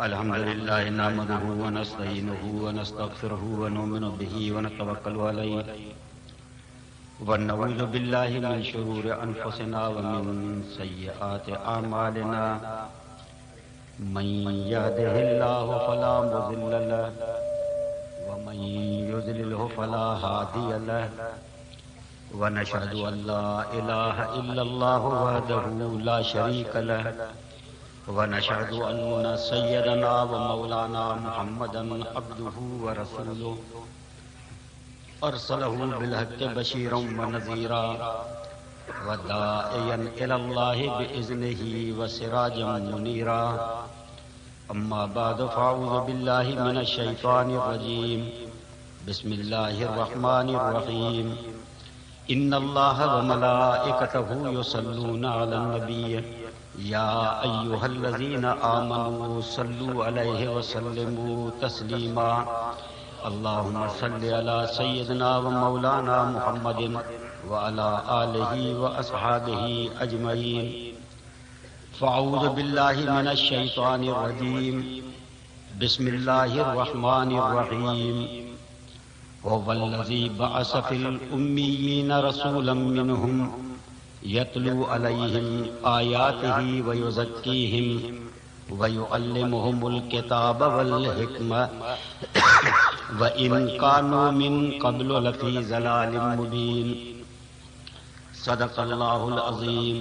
अल्हम्दुलिल्लाह नहमदुहु व नस्तईनुहु व नस्तगफिरुहु व नुमिनु बिही व नतवक्कलु अलैहि व नऊज़ु बिल्लाहि मिन शुरूरि अनफुसिना व मिन सय्यिआति अमालिना मन यहदिहिल्लाहु फला मुज़िल्ल लहु व मन युज़लिलहु फला हादिय लहु व नशहदु अल्ला इलाहा इल्लल्लाहु वहदहु ला शरीका लहु वनशहदु अन्ना सय्यदना व मौलाना मुहम्मदन अब्दुहु व रसूलुहु अरसलहु बिलहक़्क़ि बशीरन व नज़ीरा व दाइयन इलल्लाहि बिइज़्निहि व सिराजन मुनीरा। अम्मा बअद फ़अऊज़ु बिल्लाहि मिनश शैतानिर रजीम। बिस्मिल्लाहिर रहमानिर रहीम। इन्नल्लाह व मलाइकतहु युसल्लूना अलन नबी या अय्युहल्लज़ीना आमनू सल्लु अलैहि व सल्लिमू तस्लीमा। अल्लाहुम्मा सल्लि अला सय्यिदिना व मौलाना मुहम्मदिन व अला आलिहि व अस्हाबिहि अजमईन। फ़अऊज़ु बिल्लाहि मिनश शैतानिर रजीम। बिस्मिल्लाहिर रहमानिर रहीम। हुवल्लज़ी बअस फ़िल उम्मिय्यीना रसूलन मिनहुम यतलू अलैहिम आयातिही व युज़क्कीहिम व युअल्लिमुहुमुल किताब वल हिकमत व इन कानू मिन क़ब्लु लफ़ी ज़लालिम मुबीन। सदक़ल्लाहुल अज़ीम।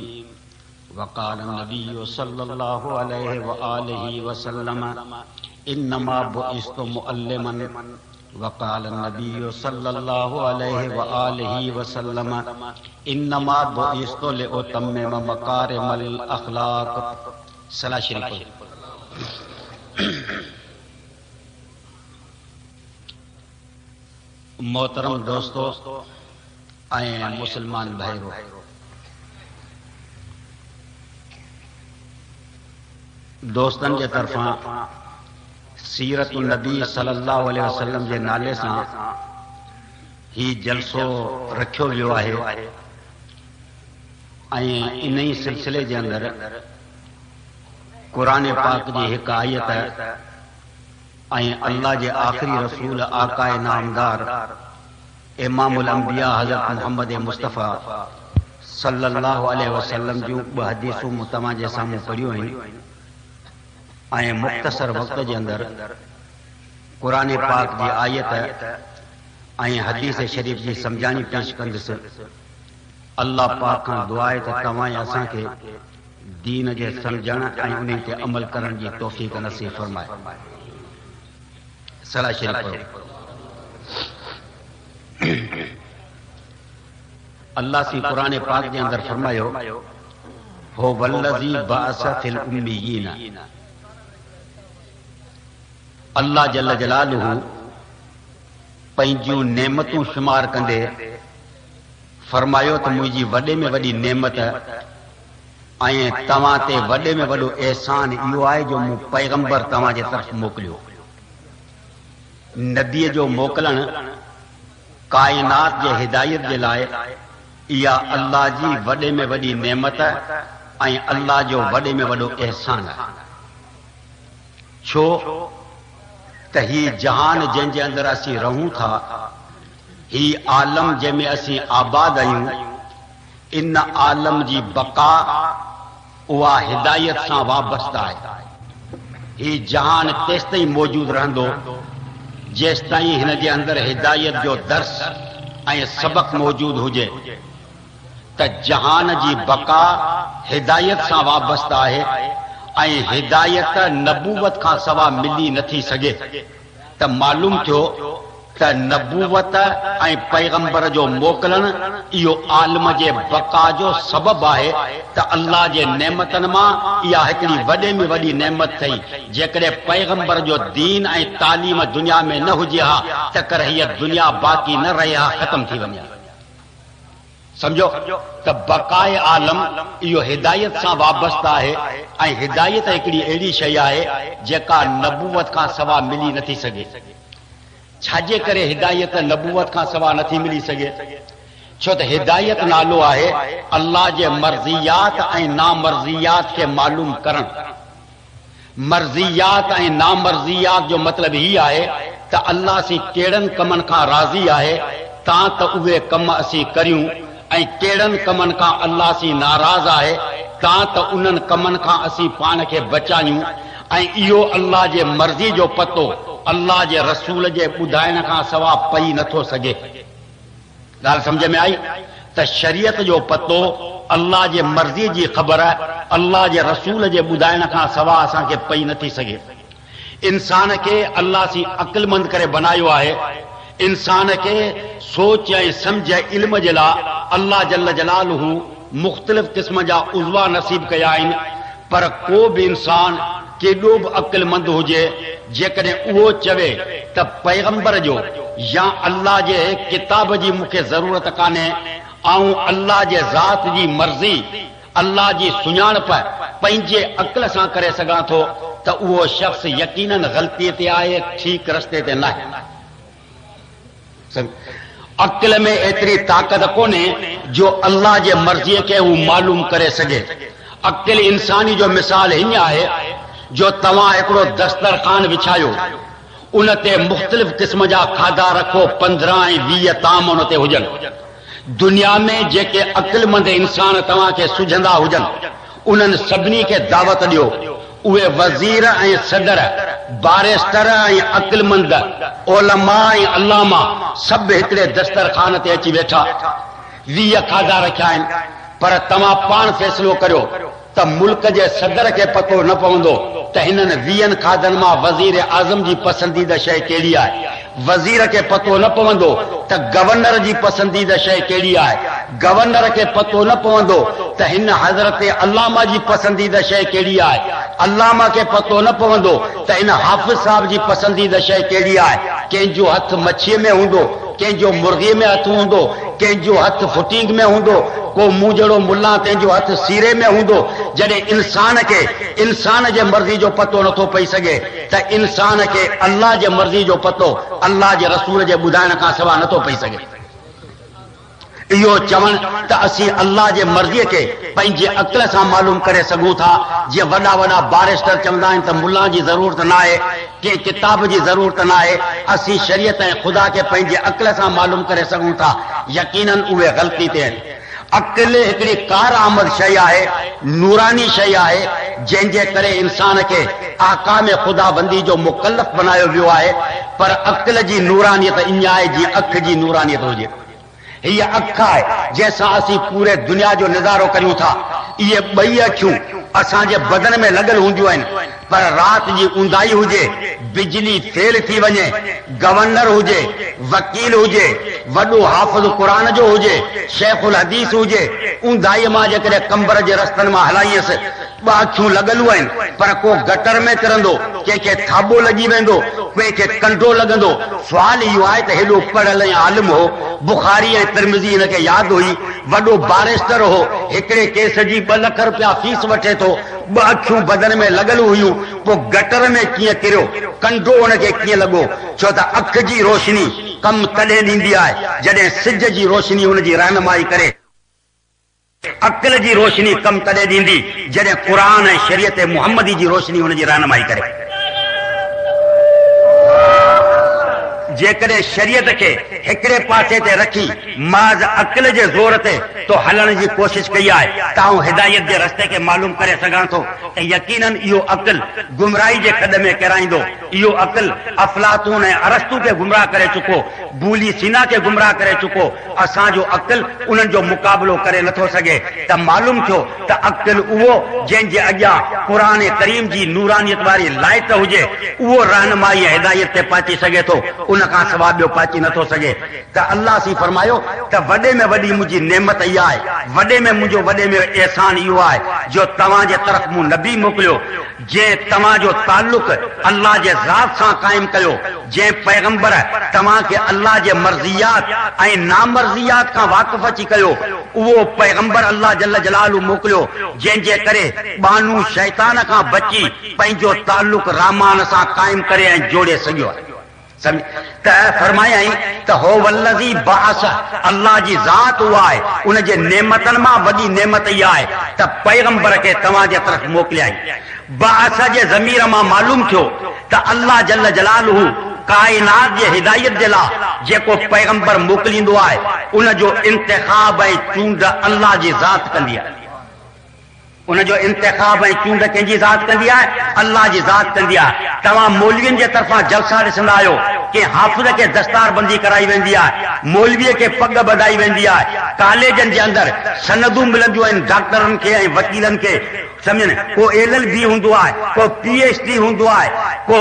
व क़ाल नबिय्यु सल्लल्लाहु अलैहि व आलिहि व सल्लम इन्नमा बुइस्तु मुअल्लिमन। व क़ाल नबिय्यु सल्लल्लाहु अलैहि व आलिहि व सल्लम इन्नमा बुइस्तु लिउतम्मिम मकारिमल अख़लाक़। सला शरीफ। मोहतरम दोस्तों ऐं मुसलमान भाइयों, दोस्तन के तरफां सीरत नबी सल्लल्लाहु अलैहि वसल्लम जे नाले सां ही जलसो रखियो वियो आहे ऐं इन ई सिलसिले जे अंदरि क़ुरान पाक जी हिकु आयत ऐं अल्लाह जे आख़िरी रसूल आकाए नामदार इमामुल अंबिया हज़रत मुहम्मद मुस्तफ़ा सल्लल्लाहु अलैहि वसल्लम जूं ॿ हदीसूं मूं तव्हां जे साम्हूं पढ़ियूं आहिनि ऐं मुख़्तसर वक़्त जे अंदरि क़ुरान पाक जी आयत ऐं हदीस शरीफ़ जी सम्झाणी पेश कंदुसि। अल्लाह पाक खां दुआ आहे त तव्हां ऐं असांखे दीन जे सम्झण ऐं उन ते अमल करण जी तौफ़ीक़ नसीब फ़रमाए। सला शरीफ़। अल्लाह सी क़ुरान पाक जे अंदरि फरमायो हो वल्लज़ी बअस फ़िल उम्मिय्यीना। अल्लाह जल जलालुहु पंहिंजूं नेमतूं शुमार कंदे फरमायो त मुंहिंजी वॾे में वॾी नेमत ऐं तव्हां ते वॾे में वॾो एहसान इहो आहे जो मूं पैगंबर तव्हां जे तरफ़ मोकिलियो। नबीअ जो मोकिलणु काइनात जे हिदायत जे लाइ इहा अल्लाह जी वॾे में वॾी नेमत ऐं अल्लाह जो वॾे में वॾो एहसान आहे। छो त ही जहान जंहिंजे अंदरि असीं रहूं था, ही आलम जंहिंमें असीं आबाद आहियूं, इन आलम जी बका उहा हिदायत सां वाबस्ता आहे। ही जहान तेसि ताईं मौजूदु रहंदो जेसि ताईं हिन जे अंदरि हिदायत जो दर्स ऐं सबक़ मौजूदु हुजे। त जहान जी बका हिदायत सां वाबस्ता आहे ऐं हिदायत नबूवत खां सवा मिली नथी सघे। त मालूम थियो त नबूवत ऐं पैगंबर जो मोकिलणु इहो आलम जे बका जो सबबु आहे। त अल्लाह जे नेमतनि मां इहा हिकिड़ी वॾे में वॾी नेमत थई। जेकॾहिं पैगंबर जो दीन ऐं तालीम दुनिया में न हुजे हा त कर हीअ दुनिया बाक़ी न रहे हा, ख़तम थी वञे। समझो त बकाए आलम इहो हिदायत सां वाबस्ता आहे ऐं हिदायत हिकिड़ी अहिड़ी शइ आहे जेका नबूवत खां सवा मिली नथी सघे। छाजे करे हिदायत नबूवत खां सवा नथी मिली सघे? छो त हिदायत नालो आहे अल्लाह जे मर्ज़ियात ऐं नामर्ज़ियात खे मालूम करणु। मर्ज़ियात ऐं नामर्ज़ियात जो मतिलब ही आहे त अल्लाह सी कहिड़नि कमनि खां राज़ी आहे तां त उहे कम असीं करियूं, ऐं कहिड़नि कमनि खां अल्लाह सी नाराज़ आहे तां त उन्हनि कमनि खां असीं पाण खे बचायूं। ऐं इहो अल्लाह जे मर्ज़ी जो पतो अल्लाह जे रसूल जे ॿुधाइण खां सवाइ पई नथो सघे। ॻाल्हि सम्झ में आई त शरीयत जो पतो अल्लाह जे मर्ज़ी जी ख़बर अल्लाह जे रसूल जे ॿुधाइण खां सवाइ असांखे पई नथी सघे। इंसान खे अल्लाह सी अक़लमंद करे बनायो आहे। इंसान खे सोच ऐं सम्झ इल्म जे लाइ अल्लाह जल्ल जलालहू मुख़्तलिफ़ क़िस्म जा उज़वा नसीब कया आहिनि, पर को बि इंसान केॾो बि अक़लमंद हुजे जेकॾहिं उहो चवे त पैगंबर जो या अल्लाह जे किताब जी मूंखे ज़रूरत कान्हे ऐं अल्लाह जे ज़ात जी मर्ज़ी अल्लाह जी सुञाणप पंहिंजे अक़ल सां करे सघां थो त उहो शख़्स यकीनन ग़लतीअ ते आहे, ठीकु रस्ते ते न आहे। अक़ल में एतिरी ताक़त कोन्हे जो अल्लाह जे मर्ज़ीअ खे हू मालूम करे सघे। अक़ल इंसानी जो मिसाल हीअं आहे जो तव्हां हिकिड़ो दस्तरखान विछायो, उन ते मुख़्तलिफ़ क़िस्म जा खाधा रखो, 15 ऐं 20 ताम उन ते हुजनि। दुनिया में जेके अक़लमंद इंसान तव्हांखे सुझंदा हुजनि उन्हनि सभिनी खे दावत ॾियो। उहे वज़ीर ऐं सदर, बारिस्टर ऐं अक़लमंद, ओलमा ऐं अल्लामा सभु हिकिड़े दस्तरखान ते अची वेठा। 20 खाधा रखिया आहिनि, पर तव्हां पाण फ़ैसिलो करियो त मुल्क जे सदर खे पतो न पवंदो त हिननि 20 खाधनि मां वज़ीर आज़म जी पसंदीदा शइ कहिड़ी आहे। वज़ीर खे पतो न पवंदो त गवर्नर जी पसंदीदा शइ कहिड़ी आहे। गवर्नर खे पतो न पवंदो त हिन हज़रत अल्लामा जी पसंदीदा शइ कहिड़ी आहे। अल्लामा खे पतो न पवंदो त हिन हाफ़िज़ साहब जी पसंदीदा शइ कहिड़ी आहे। कंहिंजो हथ मच्छीअ में हूंदो, कंहिंजो मुर्गीअ में हथ हूंदो, कंहिंजो हथ फुटींग में हूंदो, को मूं जहिड़ो मुल्ला तंहिंजो हथ सीरे में हूंदो। जॾहिं इंसान खे इंसान जे मर्ज़ी जो पतो नथो पई सघे त इंसान खे अल्लाह जे मर्ज़ी जो पतो अल्लाह जे रसूल जे ॿुधाइण खां सवाइ नथो पई सघे। इहो चवण त असीं अल्लाह जे मर्ज़ीअ खे पंहिंजे अक़ल सां मालूम करे सघूं था। जीअं वॾा वॾा बारिस्टर चवंदा आहिनि त मुल्ला जी ज़रूरत न आहे, कंहिं किताब जी ज़रूरत न आहे, असीं शरीयत ऐं ख़ुदा खे पंहिंजे अक़ल सां मालूम करे सघूं था। यकीनन उहे ग़लती ते आहिनि। अक़ल हिकिड़ी कार आमद शइ आहे, नूरानी शइ आहे, जंहिंजे करे इंसान खे आकाम ख़ुदाबंदी जो मुकल्लफ़ बनायो वियो आहे। पर अक़ल जी नूरानियत ईअं आहे जीअं अखि जी नूरानियत हुजे। हीअ अख आहे जंहिंसां असीं पूरे दुनिया जो नज़ारो करियूं था। इहे ॿई अखियूं असांजे बदन में लॻल हूंदियूं आहिनि, पर राति जी ऊंदाही हुजे, बिजली फेल थी वञे, गवर्नर हुजे, वकील हुजे, वॾो हाफ़िज़ क़ुरान जो हुजे, शेखुल हदीस हुजे, ऊंदाहीअ मां जेकॾहिं कंबर जे रस्तनि मां हलाईंसि, 2 अखियूं लॻलूं आहिनि, पर को गटर में किरंदो, कंहिंखे थाॿो लॻी वेंदो, कंहिंखे कंडो लॻंदो। सुवाल इहो आहे त हेॾो पढ़ियल ऐं आलिम हो, बुखारी ऐं तिरमिज़ी हिनखे यादि हुई, वॾो बारिस्टर हो, हिकिड़े केस जी 2 लख रुपया फीस वठे थो, 2 अखियूं बदन में लॻल हुयूं, पोइ गटर में कीअं किरियो, कंडो हुनखे कीअं लॻो? छो त अख जी रोशनी कमु तॾहिं ॾींदी आहे जॾहिं सिज जी रोशनी हुनजी रहनुमाई करे। अक़ल जी रोशनी कमु तॾहिं ॾींदी जॾहिं क़ुरान ऐं शरीयत मुहम्मदी जी रोशनी हुनजी रहनुमाई करे। जेकॾहिं शरीयत खे हिकिड़े पासे ते रखी माज़ अक़ल जे ज़ोर ते तो हलण जी कोशिश कई आहे त आउं हिदायत जे रस्ते खे मालूम करे सघां थो, ऐं यकीनन इहो अक़ल गुमराही जे खॾ में किराईंदो। इहो अक़ल अफ़लातून ऐं अरस्तू खे गुमराह करे चुको, बूली सीना खे गुमराह करे चुको। असांजो अक़ल उन्हनि जो मुक़ाबिलो करे नथो सघे। त मालूम थियो त अक़ल उहो जंहिंजे अॻियां क़ुरान करीम जी नूरानियत वारी लाइट हुजे, उहो रहनुमाई ऐं हिदायत ते पहुची सघे थो, उन खां सवाइ ॿियो पहुची नथो सघे। त अल्लाह सी फरमायो त वॾे में वॾी मुंहिंजी नेमत इहा आहे, वॾे में मुंहिंजो वॾे में एहसान इहो आहे जो तव्हांजे तरफ़ मूं नबी मोकिलियो, जंहिं तव्हांजो ताल्लुक अल्लाह जे ज़ात सां क़ाइमु कयो, जंहिं पैगंबर तव्हांखे अल्लाह जे मर्ज़ियात ऐं नामर्ज़ियात खां वाक़िफ़ अची कयो, उहो पैगंबर अल्लाह जल्ल जलालू मोकिलियो जंहिंजे करे बानू शैतान खां बची पंहिंजो ताल्लुक रहमान सां क़ाइमु करे ऐं जोड़े सघियो आहे। त फरमायाई त हो वल्लज़ी बाअस, अल्लाह जी ज़ात उहा आहे, उन जे नेमतनि मां वॾी नेमत इहा आहे त पैगंबर खे तव्हांजे तरफ़ मोकिलियाई। बास जे ज़मीर मां मालूम थियो त अल्लाह जल जलालहू कायनात जे हिदायत जे लाइ जेको पैगंबर मोकिलींदो आहे उन जो इंतिखाब ऐं चूंड अल्लाह जी ज़ात कंदी आहे। उन जो इंतिखाब ऐं चूंड कंहिंजी ज़ात कंदी आहे? अल्लाह जी ज़ात कंदी आहे। तव्हां मौलवियुनि जे तरफ़ां जलसा ॾिसंदा आहियो कि हाफ़िज़ खे दस्तारबंदी कराई वेंदी आहे, मौलवीअ खे पग ॿधाई वेंदी आहे, कॉलेजनि जे अंदरि सनदूं मिलंदियूं आहिनि डॉक्टरनि खे ऐं वकीलनि खे, समझनि, को LLB हूंदो आहे, को PhD हूंदो आहे, को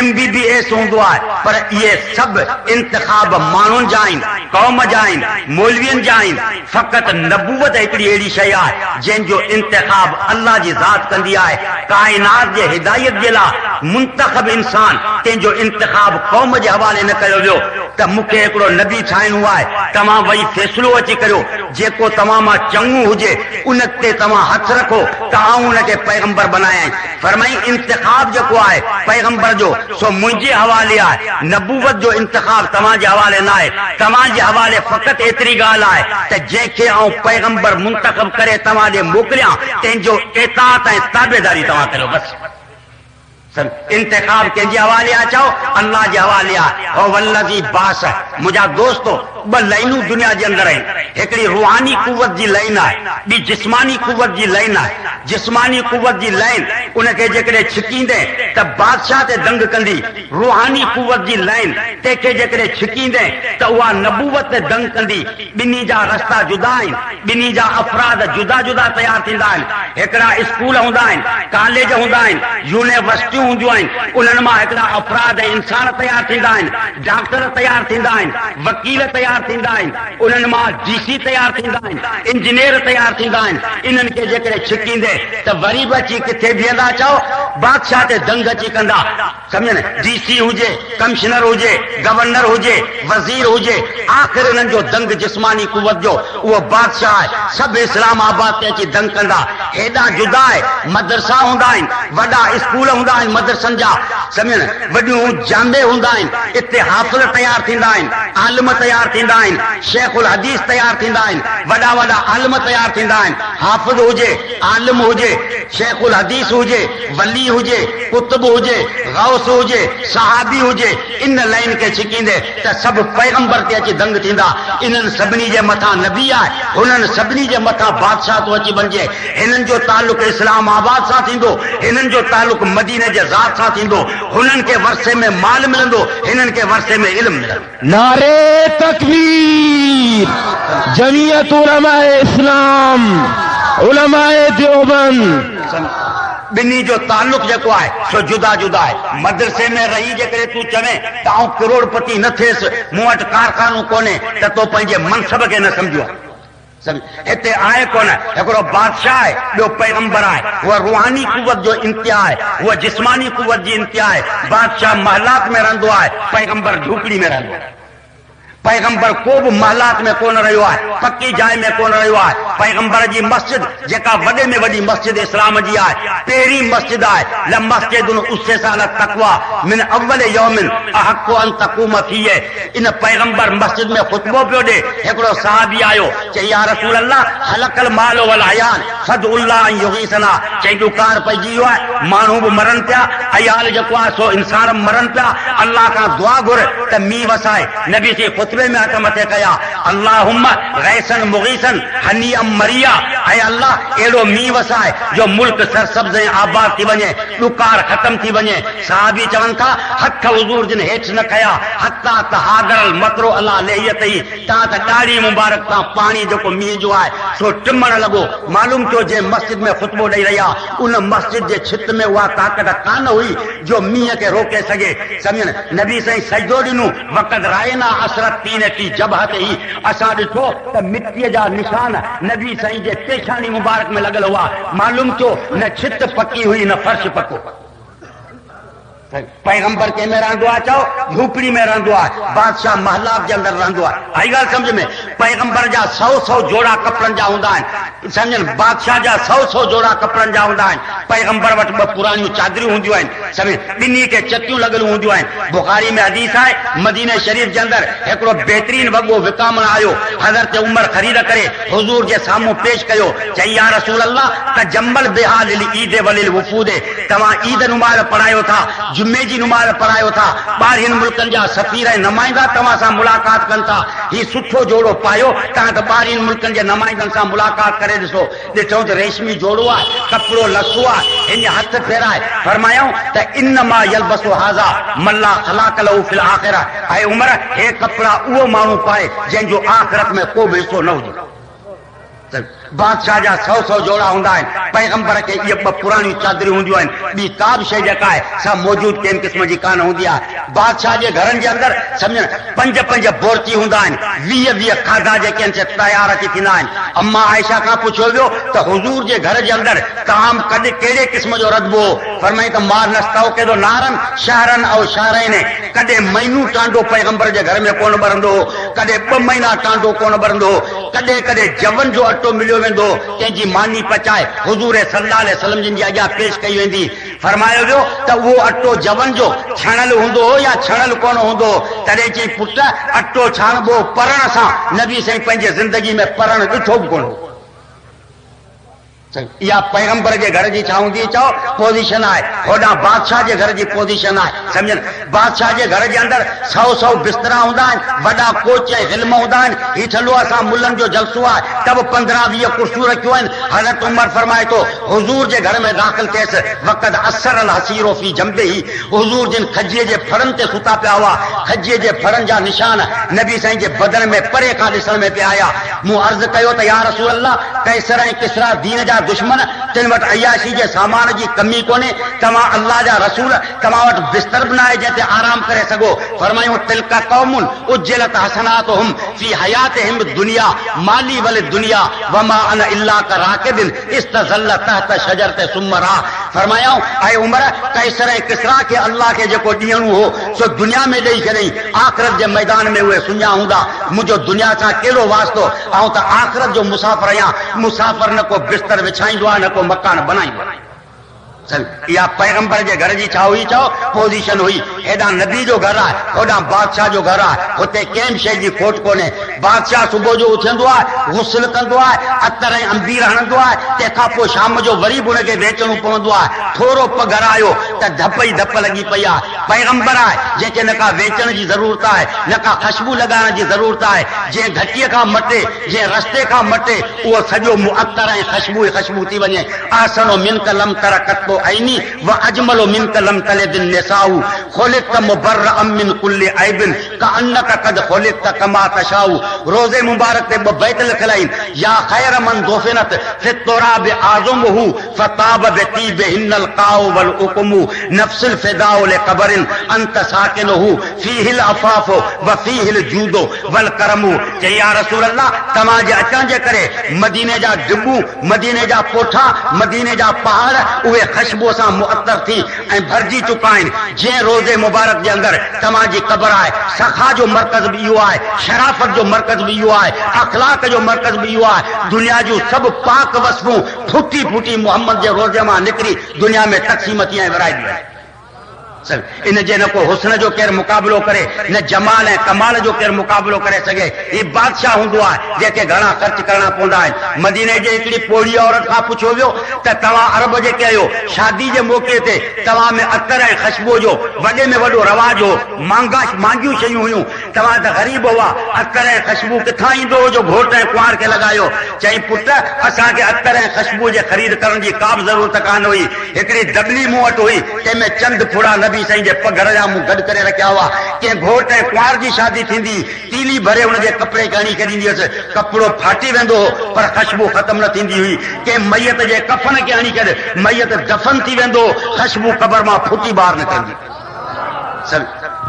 MBBS हूंदो आहे, पर इहे सभु इंतिखाब माण्हुनि जा आहिनि, क़ौम जा आहिनि, मौलवियुनि जा आहिनि। फ़क़ति नबूवत हिकिड़ी अहिड़ी शइ आहे जंहिंजो इंतिखाब अल्लाह जी ज़ात कंदी आहे। काइनात जे हिदायत जे लाइ मुंतख़ब इंसान कंहिंजो इंतिखाब क़ौम जे हवाले न कयो वियो त मूंखे हिकिड़ो नबी ठाहिणो आहे, तव्हां वही फ़ैसिलो अची करियो, जेको तव्हां मां चङो हुजे उन ते तव्हां हथ रखो त आऊं उनखे पैगंबर बनायां। फरमाई इंतिखाब जेको आहे पैगंबर जो सो मुंहिंजे हवाले आहे, नबूवत जो इंतिखाब तव्हां जे हवाले न आहे। तव्हां जे हवाले फ़क़ति एतिरी ॻाल्हि आहे त जंहिंखे आऊं पैगंबर मुंतख़ब करे तव्हां ॾे मोकिलियां तंहिंजो इताअत ऐं ताबेदारी तव्हां करियो। बसि इंतिखाब कंहिंजे हवाले आहे? चओ अल्लाह जे हवाले आहे। ओ वल्लज़ी बास, मुंहिंजा दोस्तो, ॿ लाइनूं दुनिया जे अंदरि आहिनि। हिकिड़ी रूहानी कुवत जी लाइन आहे, ॿी जिस्मानी कुवत जी लाइन आहे। जिस्मानी कुवत जी लाइन उनखे जेकॾहिं छिकींदे त बादशाह ते दंग कंदी, रूहानी कुवत जी लाइन तंहिंखे जेकॾहिं छिकींदे त उहा नबूवत ते दंग कंदी। ॿिन्ही जा रस्ता जुदा आहिनि, ॿिन्ही जा अफ़राद जुदा जुदा तयारु थींदा आहिनि। हिकिड़ा स्कूल हूंदा आहिनि, कॉलेज हूंदा आहिनि, यूनिवर्सिटियूं हूंदियूं आहिनि, उन्हनि मां हिकिड़ा अफ़राद ऐं इंसान तयारु थींदा आहिनि, डॉक्टर तयारु थींदा आहिनि, वकील तयारु थींदा आहिनि, उन्हनि मां DC तयारु थींदा आहिनि, इंजीनियर तयारु थींदा आहिनि। इन्हनि खे जेकॾहिं छिकींदे त वरी बि अची किथे बीहंदा? चओ बादशाह ते दंग अची कंदा। सम्झनि, DC हुजे, कमिश्नर हुजे, गवर्नर हुजे, वज़ीर हुजे, आख़िर इन्हनि जो दंग जिस्मानी कुवत जो उहो बादशाह आहे। सभु इस्लामाबाद ते अची दंग कंदा। हेॾा जुदा आहे, मदरसा हूंदा आहिनि, वॾा स्कूल हूंदा आहिनि मदरसनि जा, सम्झनि, वॾियूं जामे हूंदा आहिनि। इते हाफ़िज़ तयारु थींदा आहिनि, आलिम तयारु थींदा आहिनि, शेखुल हदीस तयारु थींदा आहिनि, वॾा वॾा आलिम तयारु थींदा आहिनि। हाफ़िज़ हुजे, आलिम हुजे, शेखुल हदीस हुजे, वली हुजे, कुतुब हुजे, गौस हुजे, सहाबी हुजे, इन लाइन खे छिकींदे त सभु पैगंबर ते अची दंग थींदा। इन्हनि सभिनी जे मथां नबी आहे, हुननि सभिनी जे मथां बादशाह तो अची बणिजे। हिननि जो तालुक इस्लामाबाद सां थींदो, हिननि जो तालुक मदीने जे ज़ात सां थींदो। हुननि खे वरसे में माल मिलंदो, हिननि खे वरसे में इल्म मिलंदो। नारे तकबीर, जमीयत उलमाए इस्लाम, उलमाए देवबंद, ॿिन्ही जो ताल्लुक जेको आहे सो जुदा जुदा आहे। मदरसे में रही जेकॾहिं तूं चवे त आऊं करोड़पति न थियसि, मूं वटि कारखानो कोन्हे, त तो पंहिंजे मनसब खे न सम्झो। हिते आहे कोन, हिकिड़ो बादशाह आहे, ॿियो पैगंबर आहे। उहा रूहानी कुवत जो इंतिहा आहे, उहा जिस्मानी कुवत जी इंतिहा आहे। बादशाह महलात में रहंदो आहे, पैगंबर झूपड़ी में रहंदो आहे। पैगंबर को बि महलात में कोन रहियो आहे, पक्की जाइ में कोन रहियो आहे। पैगंबर जी मस्जिद जेका वॾे में वॾी मस्जिद इस्लाम जी आहे, पहिरीं मस्जिद आहे। ल मस्जिदुन उस्सिसत अला तक़वा मिन अव्वल यौमिन अहक़्क़ु अन तक़ूम फीह। इन पैगंबर मस्जिद में ख़ुतबो पियो ॾे। हिकिड़ो सहाबी आयो, चई या रसूल अल्लाह, हलकल माल वल अयाल फदउल्लाह अन युगीसना। चई ॾुकार पइजी वियो आहे, माण्हू बि मरनि पिया, अयाल जेको आहे सो इंसान मरनि पिया। अल्लाह खां दुआ घुर त मींहुं वसाए। नबी से खुतबे में हथ मथे कया, अल्लाहुम्मा गैसन मुगीसन हनीअम मरिया। ऐं अल्लाह अहिड़ो मींहुं वसाए जो मुल्क सरसब्ज़ ऐं आबाद थी वञे, ॾुकार ख़तम थी वञे। साहबी चवनि था हथ हुज़ूर जिन हेठि न कया, हता त हादरल मतरो अला लेहियतई। तव्हां त ॾाढी मुबारक तां पाणी जेको मींहुं जो आहे सो टिमण लॻो। मालूम थियो जे मस्जिद में ख़ुतबो ॾेई रहिया, उन मस्जिद जे छित में उहा ताक़त कान हुई जो मींहं खे रोके सघे। सम्झनि, नबी साईं सजदो ॾिनो, वक़्त रायना असरत तीनती जबह ते ही असां ॾिठो त मिटीअ जा निशान नबी साईं जे पेशानी मुबारक में लॻल हुआ। मालूम थियो न छित पकी हुई न फर्श पको। पैगंबर कंहिं में रहंदो आहे? चओ झूपड़ी में रहंदो आहे। बादशाह महलात जे अंदरि रहंदो आहे। आई ॻाल्हि सम्झ में? पैगंबर जा 100 जोड़ा कपिड़नि जा हूंदा आहिनि, सम्झनि। बादशाह जा 100 जोड़ा कपिड़नि जा हूंदा आहिनि। पैगंबर वटि ॿ पुराणियूं चादरियूं हूंदियूं आहिनि, सभी ॿिन्ही खे चटियूं लॻल हूंदियूं आहिनि। बुखारी में हदीस आहे, मदीने शरीफ़ जे अंदरि हिकिड़ो बहितरीन वॻो विकामण आयो। हज़रत उमर ख़रीद करे हुज़ूर जे साम्हूं पेश कयो। चई या रसूल अल्लाह त जम्बल बेहाल ईद वलिल वफूदे, तव्हां ईद नुमाज़ पढ़ायो था, जुमे जी नुमाज़ पढ़ायो था, ॿाहिरिनि मुल्कनि जा सफ़ीर ऐं नुमाइंदा तव्हां सां मुलाक़ात कनि था। हीउ सुठो जोड़ो पायो, तव्हां त ॿाहिरिनि मुल्कनि जे नुमाइंदनि सां मुलाक़ात करे ॾिसो। ॾिठो त रेशमी जोड़ो आहे, कपिड़ो लसो आहे, हिन हथ फेराए फरमायूं त इन्नमा यलबसु हाज़ा मल्ला ख़लाक़ लहू फिल आख़िरह। ऐं उमर हे कपिड़ा उहो माण्हू पाए जंहिंजो आख़िरत में को बि हिसो न हुजे। बादशाह जा 100 जोड़ा हूंदा आहिनि। पैगंबर खे इहे 2 पुराणियूं चादरियूं हूंदियूं आहिनि। ॿी का बि शइ जेका आहे सा मौजूद कंहिं क़िस्म जी कान हूंदी आहे। बादशाह जे घरनि जे अंदरि सम्झ 5 बोरची हूंदा आहिनि। 20 खाधा जेके आहिनि तयार अची थींदा आहिनि। अम्मा आयशा खां पुछियो वियो त हुज़ूर जे घर जे अंदरि ताम कॾहिं कहिड़े क़िस्म जो रधबो हो? फरमाई त मार नस्ताओ केॾो नारन शहरनि ऐं शहरनि। कॾहिं महीनू टांडो पैगंबर जे घर में कोन ॿरंदो हो, कॾहिं 2 महीना टांडो कोन ॿरंदो हो, कॾहिं जवन जो अटो मिलियो वेंदो, कंहिंजी मानी पचाए हुज़ूर सल्लल्लाहु अलैहि वसल्लम जिन जे अॻियां पेश कई वेंदी। फरमायो वियो त उहो अटो जवन जो छणल हूंदो हो या छणल कोन हूंदो। तॾहिं चई पुट अटो छाणबो पढ़ण सां, नबी साईं पंहिंजे ज़िंदगी में पढ़ण ॾिठो बि कोन हो। इहा पैगंबर जे घर जी छा हूंदी चओ पोज़ीशन आहे, होॾां बादशाह जे घर जी पोज़ीशन आहे। सम्झनि, बादशाह जे घर जे अंदरि 100 बिस्तरा हूंदा आहिनि, वॾा कोच ऐं फ़िल्म हूंदा आहिनि। हीउ ठलो असां मुल्हनि जो जलसो आहे त बि 15-20 कुर्सियूं रखियूं आहिनि। हज़रत उमर फरमाए थो हुज़ूर जे घर में दाख़िल थियसि, वक़्त असर अल हसीरो फी जंबे ही, हुज़ूर जिन खजीअ जे फरनि ते सुता पिया हुआ। खजीअ जे फरनि जा निशान नबी साईं जे बदन में परे खां ॾिसण में पिया आया। मूं अर्ज़ु कयो त या रसूल अल्लाह, कैसर ऐं किसरा दीन जा दुश्मन, तिन वटि अयाशी जे सामान जी कमी कोन्हे। तव्हां अल्लाह जा रसूल, तव्हां वटि बिस्तर बि न आहे जंहिं ते आराम करे सघो। फरमायूं तिलका क़ौमुन उज्जलत हसनातुहुम फी हयातिहिम दुनिया माली वल दुनिया वमा अना इल्ला का राकिबिन इस्तज़ल्ल तहत शजरत सुमरा। फरमायूं ऐं उमर कैसर ऐं किसरा खे अल्लाह खे जेको ॾियणो हो सो दुनिया में ॾेई छॾई, आख़िरत जे मैदान में उहे सुञा हूंदा। मुंहिंजो दुनिया सां कहिड़ो वास्तो, ऐं त आख़िरत जो मुसाफ़िर आहियां। मुसाफ़िर न को बिस्तर विछाईंदो आहे, न को मकान बनाईंदो आहे। इहा पैगंबर जे घर जी छा हुई चओ पोज़ीशन हुई। हेॾां नबी जो घर आहे, होॾां बादशाह जो घर आहे। हुते कंहिं बि शइ जी खोट कोन्हे। बादशाह सुबुह जो उथंदो आहे, गुस्ल कंदो आहे, अतर ऐं अंबीर हणंदो आहे, तंहिंखां पोइ शाम जो वरी बि हुनखे वेचणो पवंदो आहे। थोरो पघर आयो त धप ई धप लॻी पई आहे। पैगंबर आहे जंहिंखे न का वेचण जी ज़रूरत आहे, न का ख़ुशबू लॻाइण जी ज़रूरत आहे। जंहिं घटीअ खां मटे, जंहिं रस्ते खां मटे, उहो सॼो मुअत्तर ऐं ख़ुशबू थी वञे। आसनो मिन कलम तरकत ऐनी व अजमलो मिन कलम तलिद निसाउ खुलिक़त मुबर्रअम मिन कुल्लि ऐबिन कअन्नक क़द खुलिक़त कमा तशाउ। रोज़े मुबारक ते 2 बैत लिखल आहिनि। या खैर मन दोफिनत फि तुराब आज़मुहु फताब बितीबिहिन्नल काउ वल उक़मु नफ्सुल फिदाउ लिक़बरिन अंत साकिनुहु फीहिल अफ़ाफ़ु व फीहिल जूदो वल करमु। चई या रसूल अल्लाह, तव्हां जे अचण जे करे मदीने जा डिबू, मदीने जा कोठा, मदीने जा पहाड़ उहे ख़ुशबू सां मुअत्तर थी ऐं भरिजी चुका आहिनि। जंहिं रोज़े मुबारक जे अंदरि तव्हांजी क़बर आहे, सखा जो मर्कज़ बि इहो आहे, शराफ़त जो मर्कज़ बि इहो आहे, अख़लाक जो मर्कज़ बि इहो आहे। दुनिया जूं सभु पाक वस्तूं फूटी फूटी मोहम्मद जे रोज़े मां निकिरी दुनिया में तक़सीम थी ऐं विराए ॾियूं। इन जे न को हुस्न जो केरु मुक़ाबिलो करे, न जमाल ऐं कमाल जो केरु मुक़ाबिलो करे सघे। हीउ बादशाह हूंदो आहे जंहिंखे घणा ख़र्च करणा पवंदा आहिनि। मदीने जे हिकिड़ी पोड़ी औरत खां पुछियो वियो त तव्हां अरब जेके आहियो, शादी जे मौक़े ते तव्हां में अतर ऐं ख़ुशबू जो वॾे में वॾो रवाज हो, महांगियूं शयूं हुयूं, तव्हां त ग़रीब हुआ, अतर ऐं ख़ुशबू किथां ईंदो हो जो घोट ऐं कुंवार खे लॻायो? चई पुट, असांखे अतर ऐं ख़ुशबू जे ख़रीद करण जी का बि ज़रूरत कान हुई। हिकिड़ी दबली मूं वटि हुई, तंहिंमें चंद फुड़ा नबी साईं जे पघर जा मूं गॾु करे रखिया हुआ। कंहिं घोट ऐं कुंवार जी शादी थींदी, तीली भरे हुनजे कपिड़े खे हणी करे ॾींदी हुअसि, कपिड़ो फाटी वेंदो हो पर ख़ुशबू ख़तम न थींदी हुई। कंहिं मैयत जे कफन खे हणी करे मैयत दफ़न थी वेंदो, ख़ुशबू क़बर मां फुटी ॿाहिरि निकिरंदी।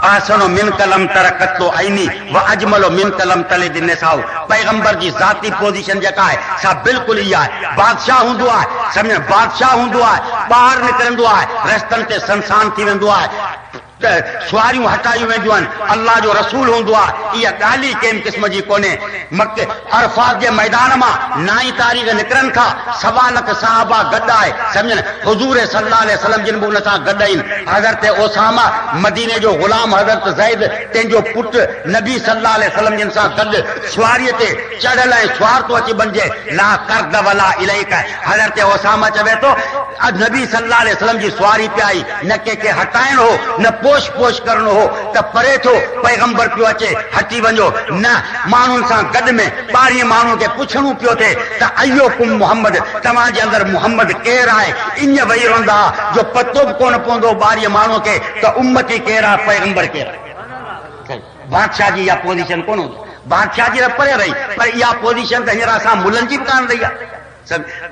आसनो मिन कलम तरकतो ऐनी व अजमलो मिन कलम तलिद निसाउ। पैगंबर जी ज़ाती पोजीशन जेका आहे सा बिल्कुलु ई आहे। बादशाह हूंदो आहे, सम्झ बादशाह हूंदो आहे, ॿाहिरि निकिरंदो आहे, रस्तनि ते संसान थी वेंदो आहे, सुवारियूं हटायूं वेंदियूं आहिनि, अल्लाह जो रसूल हूंदो आहे। इहा ॻाल्हि ई कंहिं क़िस्म जी कोन्हे। मके अरफात जे मैदान मां 9 तारीख़ निकिरनि था, 1.25 लख सहाबा गॾु आहे, सम्झनि हुज़ूर सल्लल्लाहु अलैहि वसल्लम जिन बि उन सां गॾु आहिनि। हज़रत ओसामा मदीने जो ग़ुलाम हज़रत ज़ैद तंहिंजो पुटु नबी सल्लल्लाहु अलैहि वसल्लम जिन सां गॾु सुवारीअ ते चढ़ियल ऐं सुवार थो अची बणिजे, ला कर्द वला इलैक। हज़रत ओसामा चवे थो नबी सल्लल्लाहु अलैहि वसल्लम जी सुवारी पिया आई, न कंहिंखे हटाइणो हो न पोश पोश करणो हो, त परे थो पैगंबर पियो अचे, हटी वञो न। माण्हुनि सां गॾु में 12 माण्हुनि खे पुछणो पियो थिए त अय्युकुम मुहम्मद, तव्हांजे अंदरि मुहम्मद केरु आहे। ईअं वेही रहंदा जो पतो बि कोन पवंदो 12 माण्हुनि खे त उम्मती केरु आहे, पैगंबर केरु आहे। बादशाह जी इहा पोज़ीशन कोन हूंदी, बादशाह जी त परे रही, पर इहा पोज़ीशन त हींअर असां मुलनि जी बि कान रही आहे।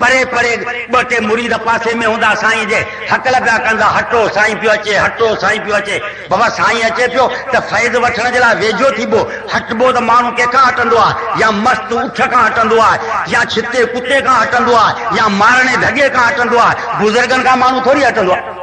परे परे 2 मुरीद पासे में हूंदा, साईं जे हकल पिया कंदा, हटो साईं पियो अचे, हटो साईं पियो अचे। बाबा साईं अचे पियो त फैज़ वठण जे लाइ वेझो थीबो, हटबो त माण्हू कंहिंखां हटंदो आहे, या मस्त उठ खां हटंदो आहे, या छिते कुते खां हटंदो आहे, या मारणे धगे खां हटंदो आहे। बुज़ुर्गनि खां माण्हू थोरी हटंदो आहे।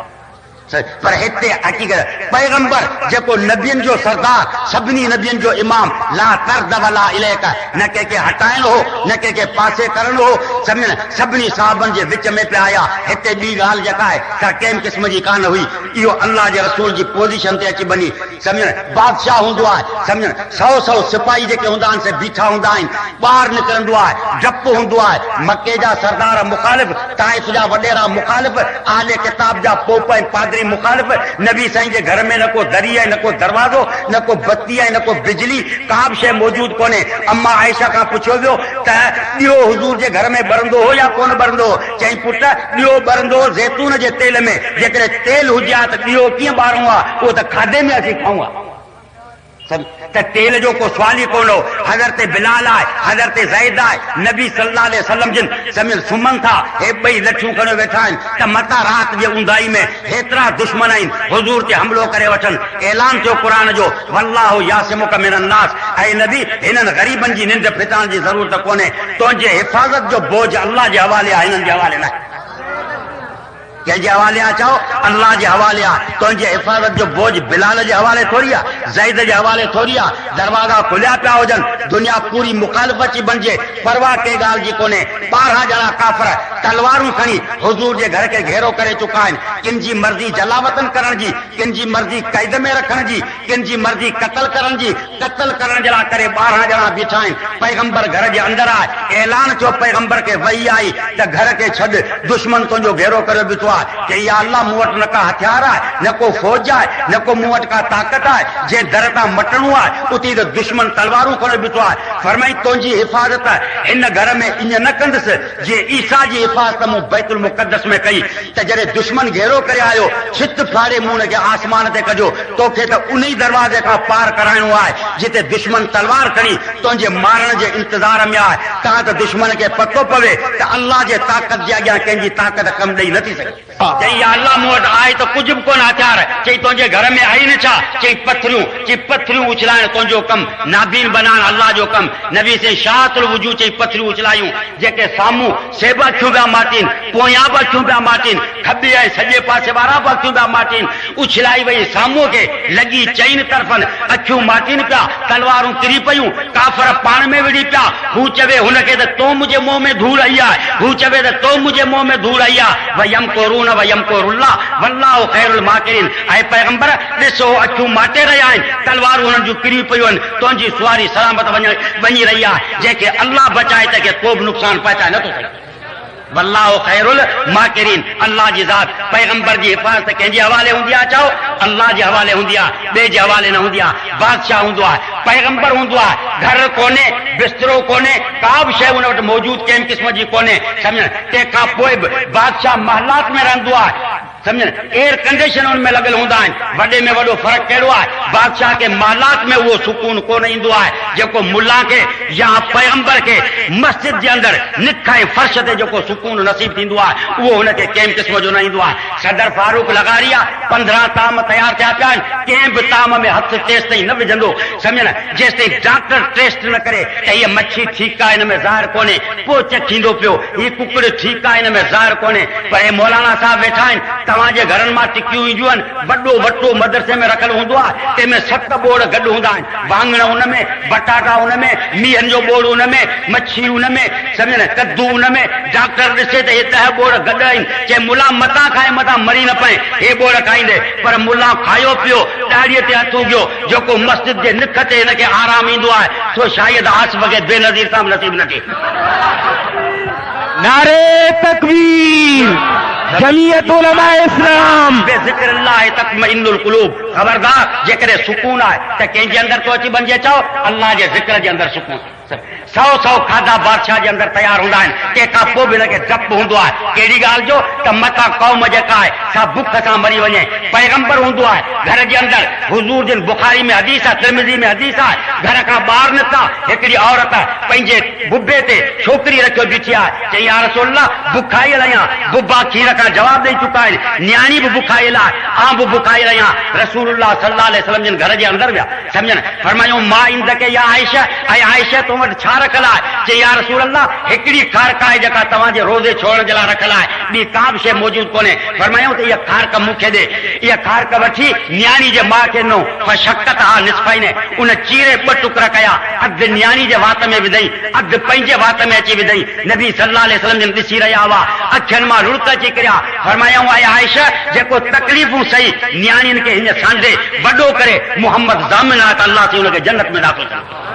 पर हिते हक़ीक़त पैगंबर जेको नबियनि जो सरदार, सभिनी नबियनि जो इमाम, ला कर्द वला इलैक, न कंहिंखे हटाइणो हो न कंहिंखे पासे करणो हो, सम्झनि सभिनी साहबनि जे विच में पिया आया। हिते ॿी ॻाल्हि जेका आहे का कंहिं क़िस्म जी कान हुई, इहो अल्लाह जे रसूल जी पोज़ीशन ते अची वञी, सम्झनि बादशाह हूंदो आहे, सम्झनि 100 सिपाही जेके हूंदा आहिनि से बीठा हूंदा आहिनि, ॿाहिरि निकिरंदो आहे, डपु हूंदो आहे, मके जा सरदार मुखालिफ़, ताइफ़ जा वॾेरा मुखालिफ़, आले किताब जा पोप ऐं पादरी मुखालिफ़। नबी साईं जे घर में न को दरी आहे, न को दरवाज़ो, न को बत्ती आहे, न को बिजली, का बि शइ मौजूद कोन्हे। अम्मा आयशा खां पुछियो वियो त ॾियो हुज़ूर जे घर में ॿरंदो हो या कोन ॿरंदो हो? चई पुट ॾियो ॿरंदो ज़ैतून जे तेल में, जेकॾहिं तेल हुजे हा त ॾियो कीअं ॿारूं आहे, उहो त खाधे में असीं खाऊं आहे। त तेल जो को सवाल ई कोन हो। हज़रत बिलाल आहे, हज़रत ज़ैद आहे, नबी सल्लल्लाहु अलैहि वसल्लम जिन समिल सुमन था, हे 2 लठियूं खणी वेठा आहिनि त मता रात जे ऊंदाई में हेतिरा दुश्मन आहिनि हुज़ूर ते हमलो करे वठनि। ऐलान थियो क़ुरान जो, वल्लाहु यासिमुक मिनन नास, ऐं नबी हिननि ग़रीबनि जी निंड फिटाइण जी ज़रूरत कोन्हे, तुंहिंजे हिफ़ाज़त जो बोझ अल्लाह जे हवाले आहे, हिननि जे हवाले न आहे। कंहिंजे हवाले आहे चओ, अल्लाह जे हवाले आहे। तुंहिंजे हिफ़ाज़त जो बोझ बिलाल जे हवाले थोरी आहे, ज़ैद जे हवाले थोरी आहे। दरवाज़ा खुलिया पिया हुजनि, दुनिया पूरी मुखालिफ़ अची बणिजे, परवाह कंहिं ॻाल्हि जी कोन्हे। 12 ॼणा काफ़िर तलवारूं खणी हुज़ूर जे घर खे घेरो करे चुका आहिनि। किन जी मर्ज़ी जलावतन करण जी, किन जी मर्ज़ी क़ैद में रखण जी, किन जी मर्ज़ी क़त्ल करण जी। क़त्ल करण जे लाइ करे 12 ॼणा बीठा आहिनि। पैगंबर घर जे अंदरि आहे, ऐलान थियो पैगंबर खे वही आई त घर खे छॾ, दुश्मन तुंहिंजो घेरो करे बीठो आहे। कि या अल्लाह मूं वटि न का हथियार आहे, न को फौज आहे, न को मूं वटि का ताक़त आहे, जे दर तां मटणो आहे उते त दुश्मन तलवारूं खणी बीठो आहे। फरमाई तुंहिंजी हिफ़ाज़त हिन घर में ईअं न कंदुसि जीअं ईसा जी हिफ़ाज़त मूं बैतुल मुक़द्दस में कई, त जॾहिं दुश्मन घेरो करे आयो, छित फाड़े मूं हुनखे आसमान ते कजो, तोखे त उन ई दरवाज़े खां पार कराइणो आहे जिते दुश्मन तलवार खणी तुंहिंजे मारण जे इंतज़ार में आहे। तव्हां त दुश्मन खे पतो पवे त अल्लाह जे ताक़त जे अॻियां कंहिंजी ताक़त कमु ॾेई नथी सघे। चई या अल्लाह मूं वटि आहे त कुझु बि कोन हथियार। चई तुंहिंजे घर में आई न छा? चई पथरियूं उछलाइण तुंहिंजो कमु, नाबीन बनाइण अल्लाह जो कमु। नबी से शाहतुल वजूद चई पथरियूं उछलायूं, जेके साम्हूं से बि अखियूं पिया माटीनि, पोयां बि अखियूं पिया माटीनि, खॿे ऐं सॼे पासे वारा बि अखियूं पिया माटीनि। उछलाई वई साम्हूं खे लॻी चइनि तरफ़नि, अखियूं माटीनि पिया, तलवारूं किरी पयूं, काफ़र पाण में विड़ी पिया। हू चवे हुनखे त तो मुंहिंजे मुंहं में धूड़ आई आहे, हू चवे त तो मुंहिंजे मुंहं में धूड़ आई आहे। वयम कोरून वयमकुरुल्लाह वल्लाहु खैरुल माकिरीन। ऐं पैगंबर ॾिसो अखियूं माटे रहिया आहिनि, तलवारूं हुननि जूं किरी पयूं आहिनि, तुंहिंजी सुवारी सलामत वञी रही आहे। जंहिंखे अल्लाह बचाए तंहिंखे को बि नुक़सानु पहुचाए नथो सघे। वल्लाहु खैरुल माकिरीन, अल्लाह जी ज़ात। पैगंबर जी हिफ़ाज़त कंहिंजे हवाले हूंदी आहे चओ? अल्लाह जे हवाले हूंदी आहे, ॿिए जे हवाले न हूंदी आहे। बादशाह हूंदो आहे, पैगंबर हूंदो आहे, घर कोन्हे, बिस्तरो कोन्हे, का बि शइ हुन वटि मौजूद कंहिं क़िस्म जी कोन्हे, सम्झ। तंहिंखां पोइ बि बादशाह महलात में रहंदो आहे, समझ एयर कंडीशन उनमें लॻल हूंदा आहिनि वॾे में वॾो फ़र्क़ु कहिड़ो आहे बादशाह खे मालात में उहो सुकून कोन ईंदो आहे जेको मुल्ला खे या पैगंबर खे मस्जिद जे अंदरि निख ऐं फर्श ते जेको सुकून नसीब थींदो आहे उहो हुनखे कंहिं क़िस्म जो न ईंदो आहे सदर फारूक लगारी आहे 15 ताम तयारु थिया पिया आहिनि कंहिं बि ताम में हथु तेसि ताईं न विझंदो समझ न जेसि ताईं डॉक्टर टेस्ट न करे त हीअ मच्छी ठीकु आहे हिन में ज़ाहिर कोन्हे पोइ चेक थींदो पियो हीअ कुकड़ ठीकु आहे हिन में ज़ाहिर कोन्हे पर हे मौलाना साहब वेठा आहिनि तव्हांजे घरनि मां टिकियूं ईंदियूं आहिनि वॾो वॾो मदरसे में रखियलु हूंदो आहे तंहिंमें 7 बोड़ गॾु हूंदा आहिनि वाङण हुन में बटाटा हुन में मीहनि जो बोड़ हुन में मच्छी हुन में सम्झ न कद्दू हुन में डॉक्टर ॾिसे त हे 10 बोड़ गॾु आहिनि चए मुला मथां खाए मथां मरी न पए हे बोड़ खाईंदे पर मुला खायो पियो ॾाड़ीअ ते हथु उगियो जेको मस्जिद जे निख ते हिनखे आराम ईंदो आहे सो शायदि आस बग़ैर बेनज़ीर सां नसीब न थिए नारे तकबीर जमीयत उलमा इस्लाम बेज़िक्र अल्लाह तत्मइन्नुल कुलूब खबरदार जेकॾहिं सुकून आहे त कंहिंजे अंदरि तो अची वञे चओ अल्लाह जे ज़िक्र जे अंदरि सुकून 100 खाधा बादशाह जे अंदरि तयारु हूंदा आहिनि तंहिंखां पोइ बि हिनखे डपु हूंदो आहे कहिड़ी ॻाल्हि जो त मथां क़ौम जेका आहे सा बुख सां मरी वञे पैगंबर हूंदो आहे घर जे अंदरि हुज़ूर जिन बुखारी में हदीस आहे तिरमिज़ी में हदीस आहे घर खां ॿाहिरि निकिता हिकिड़ी औरत पंहिंजे बुबे ते छोकिरी रखियो बीठी आहे चई या रसूल अल्लाह बुखाइल आहियां बुबा खीर खां जवाबु ॾेई चुका आहिनि न्याणी बि बुखाइल आहे आउं बि बुखाइल आहियां रसूलुल्लाह सल्लल्लाहु अलैहि वसल्लम जिन घर जे अंदरि विया सम्झनि फरमायूं मां इंदके या आयशा ऐं आयशा तो वटि छा रखियलु आहे चई या रसूल अल्लाह हिकिड़ी ख़ारक आहे जेका तव्हांजे रोज़े छोड़ण जे लाइ रखियलु आहे ॿी का बि शइ मौजूदु कोन्हे फरमायूं त इहा ख़ारक मूंखे ॾे इहा ख़ारक वठी न्याणी जे माउ खे ॾिनो फशक्कत हा निसफ़ाइन उन चीरे 2 टुकड़ा कया अधु न्याणी जे वात में विधई अधु पंहिंजे वात में अची विधई नबी सल्लल्लाहु अलैहि वसल्लम जिन ॾिसी रहिया हुआ अखियुनि मां रुड़क अची किरिया फरमायूं आहे आयशा जेको तकलीफ़ूं सही न्याणियुनि खे हिन सांडे वॾो करे मुहम्मद ज़ामिन आहे त अल्लाह से हुनखे जन्नत में दाख़िल कंदो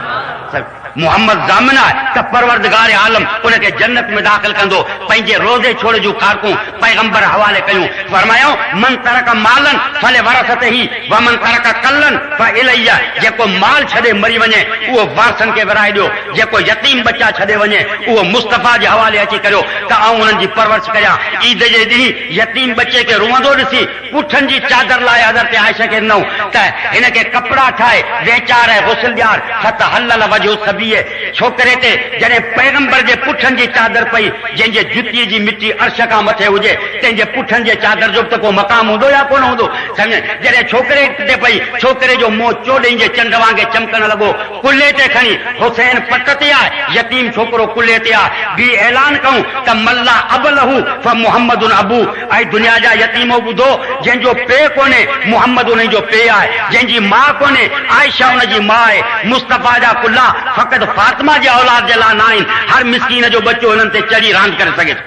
मुहम्मद ज़ामिन आहे त परवरदिगार आलम उनखे जन्नत में दाख़िल कंदो पंहिंजे रोज़े छोड़ जूं ख़ारकूं पैगंबर हवाले कयूं फरमायूं मन तरक मालन फले वरसतही व मन तरक कलन फइलैया जेको माल छॾे मरी वञे उहो वारसनि खे विराए ॾियो जेको यतीम बच्चा छॾे वञे उहो मुस्तफ़ा जे हवाले अची करियो त आउं उन्हनि जी परवरिश करियां ईद जे ॾींहुं यतीम बच्चे खे रोअंदो ॾिसी पुठनि जी चादर लाइ हज़रत आयशा खे ॾिनऊं त हिनखे कपिड़ा ठाहे वेचार ऐं गुस्ल ॾियार खत हलल वजो सभी छोकरे ते जॾहिं पैगंबर जे पुठनि जी चादर पई जंहिंजे जुतीअ जी मिटी अर्श खां मथे हुजे तंहिंजे पुठनि जे चादर जो त को मक़ाम हूंदो या कोन हूंदो सम्झ जॾहिं छोकरे ते पई छोकरे जो मुंहुं चोॾहीं जे चंड वांगुरु चमकण लॻो कुल्हे ते खणी हुसैन पट ते आहे यतीम छोकिरो कुल्हे ते आहे बि ऐलान कयूं त मल्ला अबलहू फ मुहम्मदुन अबू ऐं दुनिया जा यतीमो ॿुधो जंहिंजो पे कोन्हे मुहम्मद उन जो पे आहे जंहिंजी माउ कोन्हे आयशा उन जी माउ आहे मुस्तफ़ा जा कुल्ला फ़क़ति फातिमा जे औलाद जे लाइ न आहिनि हर मिसकीन जो बच्चो हिननि ते चढ़ी रांदि करे सघे थो